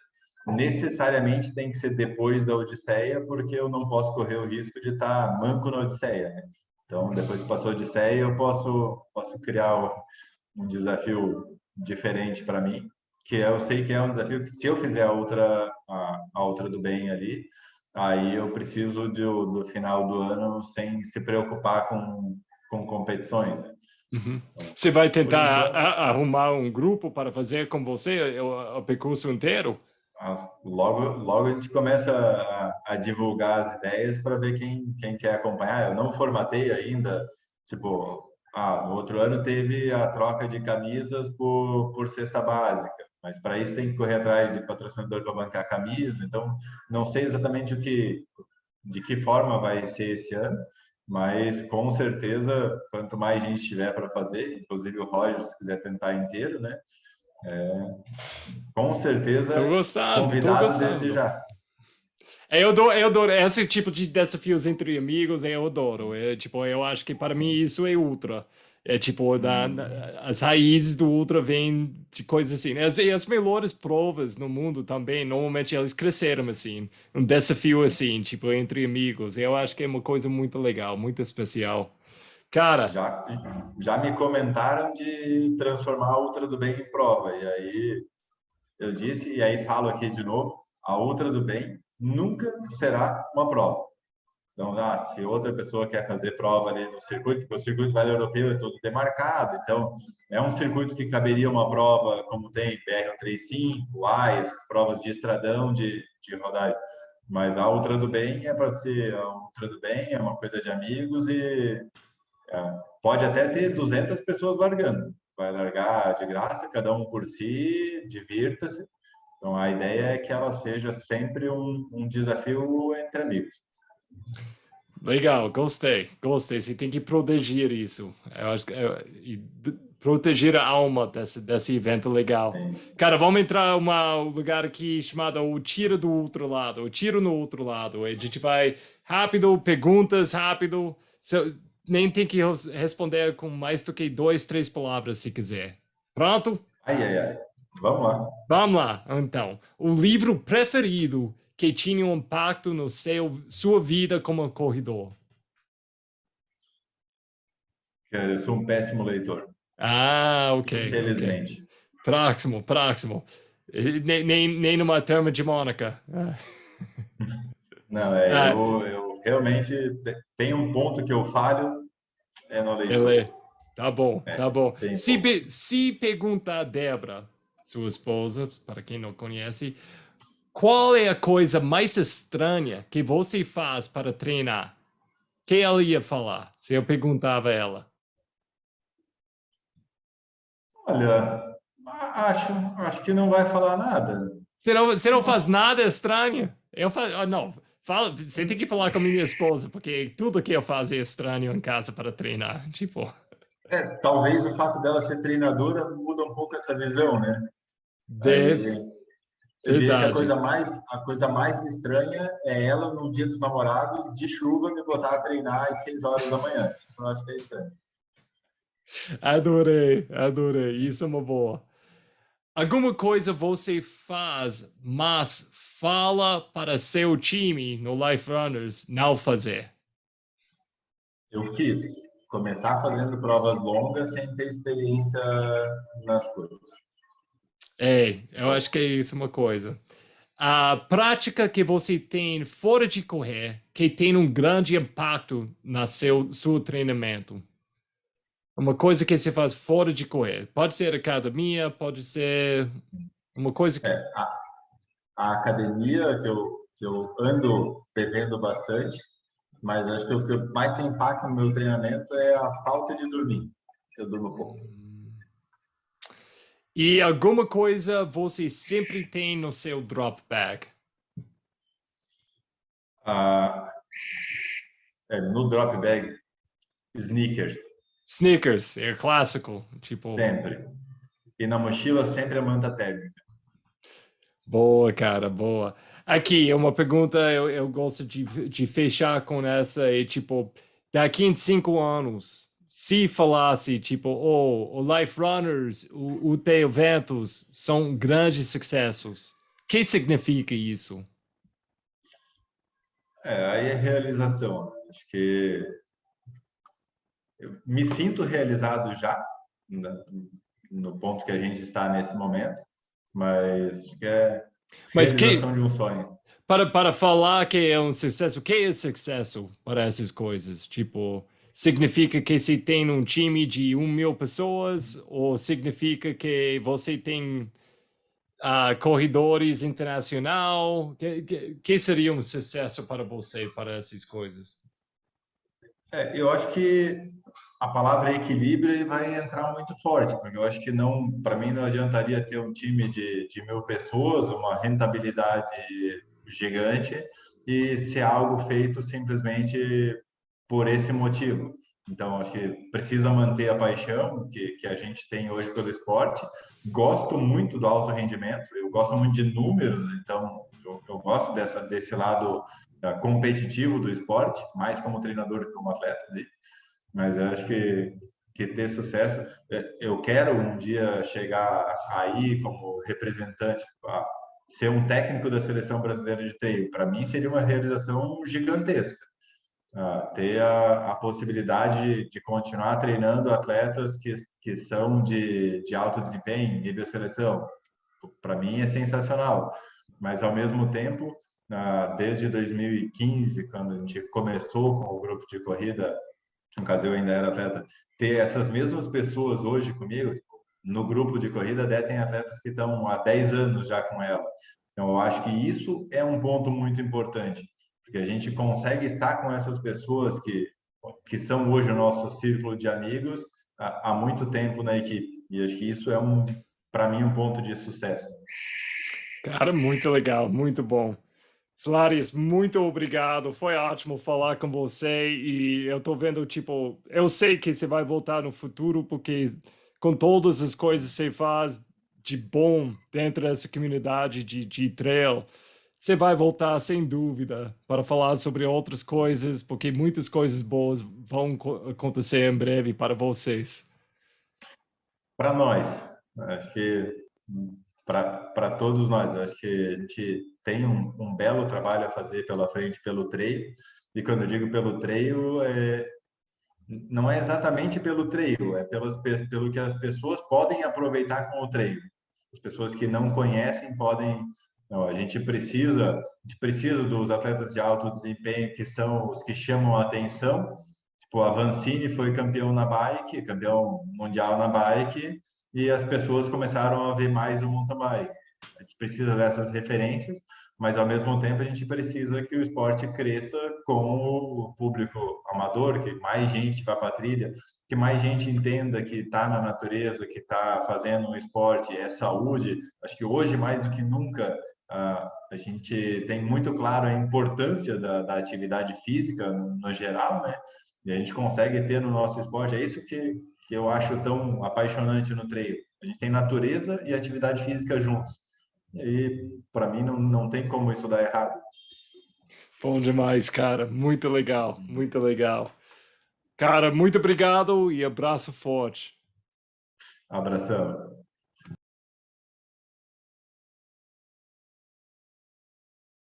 Necessariamente tem que ser depois da Odisseia, porque eu não posso correr o risco de estar manco na Odisseia, né? Então, depois que passou a Odisseia, eu posso criar um desafio diferente para mim, que eu sei que é um desafio que se eu fizer a outra do bem ali, aí eu preciso do final do ano sem se preocupar com competições, né?
Uhum.
Então,
Você vai
por
tentar
enquanto,
arrumar um grupo para fazer com você o percurso inteiro?
logo a gente começa a divulgar as ideias para ver quem quer acompanhar. Eu não formatei ainda, tipo, no outro ano teve a troca de camisas por cesta básica, mas para isso tem que correr atrás de patrocinador para bancar a camisa, então não sei exatamente de que forma vai ser esse ano, mas com certeza, quanto mais gente tiver para fazer, inclusive o Roger, se quiser tentar inteiro, né? Com
Tô
certeza,
gostando, tô
convidado desde
gostando.
já.
Eu adoro esse tipo de desafios entre amigos, eu adoro. Tipo, eu acho que para mim
Sim.
isso é ultra. É tipo,
Hum.
as raízes do ultra vêm de coisas assim. As melhores provas no mundo também, normalmente eles cresceram assim. Um desafio assim, tipo, entre amigos. Eu acho que é uma coisa muito legal, muito especial. Cara,
Já, já me comentaram de transformar a Ultra do Bem em prova. E aí eu disse, e aí falo aqui de novo, a Ultra do Bem nunca será uma prova. Então, se outra pessoa quer fazer prova ali no circuito, porque o circuito Vale Europeu é todo demarcado, então é um circuito que caberia uma prova como tem BR-135, AI, essas provas de estradão de rodagem. Mas a Ultra do Bem é para ser a Ultra do Bem, é uma coisa de amigos e pode até ter 200 pessoas largando. Vai largar de graça, cada um por si, divirta-se. Então, a ideia é que ela seja sempre um desafio entre amigos.
legal, gostei, gostei. Você tem que proteger isso. Eu acho que proteger a alma desse evento legal.
Sim.
Cara, vamos entrar um lugar aqui chamado o tiro do outro lado, o tiro no outro lado. A gente vai rápido, perguntas rápido. Nem tem que responder com mais do que duas, três palavras se quiser. Pronto?
Ai, ai, ai. Vamos lá.
Vamos lá, então. O livro preferido que tinha um impacto no sua vida como corredor.
Cara, eu sou um péssimo leitor,
Ah, ok, ok.
infelizmente.
Próximo, próximo. Nem numa turma de Mônica.
Não,
Ah,
eu realmente tenho um ponto que eu falho é na leitura.
ele. Tá bom, tá bom.
Tem
Se,
ponto.
se perguntar a Débora, sua esposa, para quem não conhece, qual é a coisa mais estranha que você faz para treinar? O que ela ia falar se eu perguntava a ela?
Olha, acho que não vai falar nada.
Você não faz nada estranho? Eu faço. Não, fala, você tem que falar com a minha esposa, porque tudo que eu faço é estranho em casa para treinar. Tipo,
Talvez o fato dela ser treinadora muda um pouco essa visão, né?
de
Aí eu diria que
verdade.
a coisa mais estranha é ela no dia dos namorados, de chuva, me botar a treinar às 6 horas da manhã. Isso eu acho que é estranho.
Adorei, adorei. Isso é uma boa. Alguma coisa você faz, mas fala para seu time no Life Runners não fazer.
Eu fiz. Começar fazendo provas longas sem ter experiência nas coisas.
É, eu acho que isso é uma coisa. A prática que você tem fora de correr, que tem um grande impacto no seu treinamento. Uma coisa que você faz fora de correr. Pode ser academia, pode ser uma coisa que.
A academia, que eu ando devendo bastante, mas acho que o que mais tem impacto no meu treinamento é a falta de dormir. Eu durmo pouco.
E alguma coisa você sempre tem no seu drop bag?
Ah, no drop bag, sneakers,
Sneakers, é clássico, tipo,
sempre. E na mochila, sempre a manta térmica.
boa, cara, boa. Aqui, é uma pergunta, eu gosto de fechar com essa, é tipo, daqui em 5 anos, se falasse, tipo, oh, o Life Runners, o T Eventos são grandes sucessos, o que significa isso?
Aí é realização. Acho que eu me sinto realizado já, na- no ponto que a gente está nesse momento, mas acho que é
Mas que,
realização de um sonho.
para falar que é um sucesso, o que é sucesso para essas coisas? Tipo, significa que você tem um time de 1.000 pessoas ou significa que você tem corredores internacional? Que seria um sucesso para você para essas coisas?
Eu acho que a palavra equilíbrio vai entrar muito forte, porque eu acho que não, para mim não adiantaria ter um time de 1.000 pessoas, uma rentabilidade gigante e ser algo feito simplesmente por esse motivo. Então, acho que precisa manter a paixão que a gente tem hoje pelo esporte. Gosto muito do alto rendimento, eu gosto muito de números, então eu gosto desse lado competitivo do esporte, mais como treinador do que como atleta. Mas eu acho que ter sucesso, eu quero um dia chegar aí como representante, ser um técnico da seleção brasileira de TI. Para mim seria uma realização gigantesca. Ter a possibilidade de continuar treinando atletas que são de alto desempenho, nível seleção. Para mim é sensacional. Mas, ao mesmo tempo, desde 2015, quando a gente começou com o grupo de corrida, no caso eu ainda era atleta, ter essas mesmas pessoas hoje comigo, no grupo de corrida, até tem atletas que estão há 10 anos já com ela. Então, eu acho que isso é um ponto muito importante, porque a gente consegue estar com essas pessoas que são hoje o nosso círculo de amigos há muito tempo na equipe. E acho que isso é, para mim, um ponto de sucesso.
Cara, muito legal, muito bom. Slaris, muito obrigado. Foi ótimo falar com você e eu tô vendo, tipo, eu sei que você vai voltar no futuro porque com todas as coisas que você faz de bom dentro dessa comunidade de trail, você vai voltar sem dúvida para falar sobre outras coisas, porque muitas coisas boas vão acontecer em breve para vocês.
Para nós, acho que para todos nós, acho que a gente tem um belo trabalho a fazer pela frente pelo trail. E quando eu digo pelo trail, não é exatamente pelo trail, é pelo que as pessoas podem aproveitar com o trail. As pessoas que não conhecem podem. Não, a gente precisa dos atletas de alto desempenho, que são os que chamam a atenção. Tipo, a Vancini foi campeão na bike, campeão mundial na bike, e as pessoas começaram a ver mais o mountain bike. A gente precisa dessas referências, mas ao mesmo tempo a gente precisa que o esporte cresça com o público amador, que mais gente vá para a trilha, que mais gente entenda que está na natureza, que está fazendo um esporte, é saúde. Acho que hoje, mais do que nunca, a gente tem muito claro a importância da atividade física no geral, né? E a gente consegue ter no nosso esporte, é isso que eu acho tão apaixonante no trail. A gente tem natureza e atividade física juntos. E para mim não tem como isso dar errado.
Bom demais, cara. Muito legal, muito legal. Cara, muito obrigado e abraço forte.
Abração.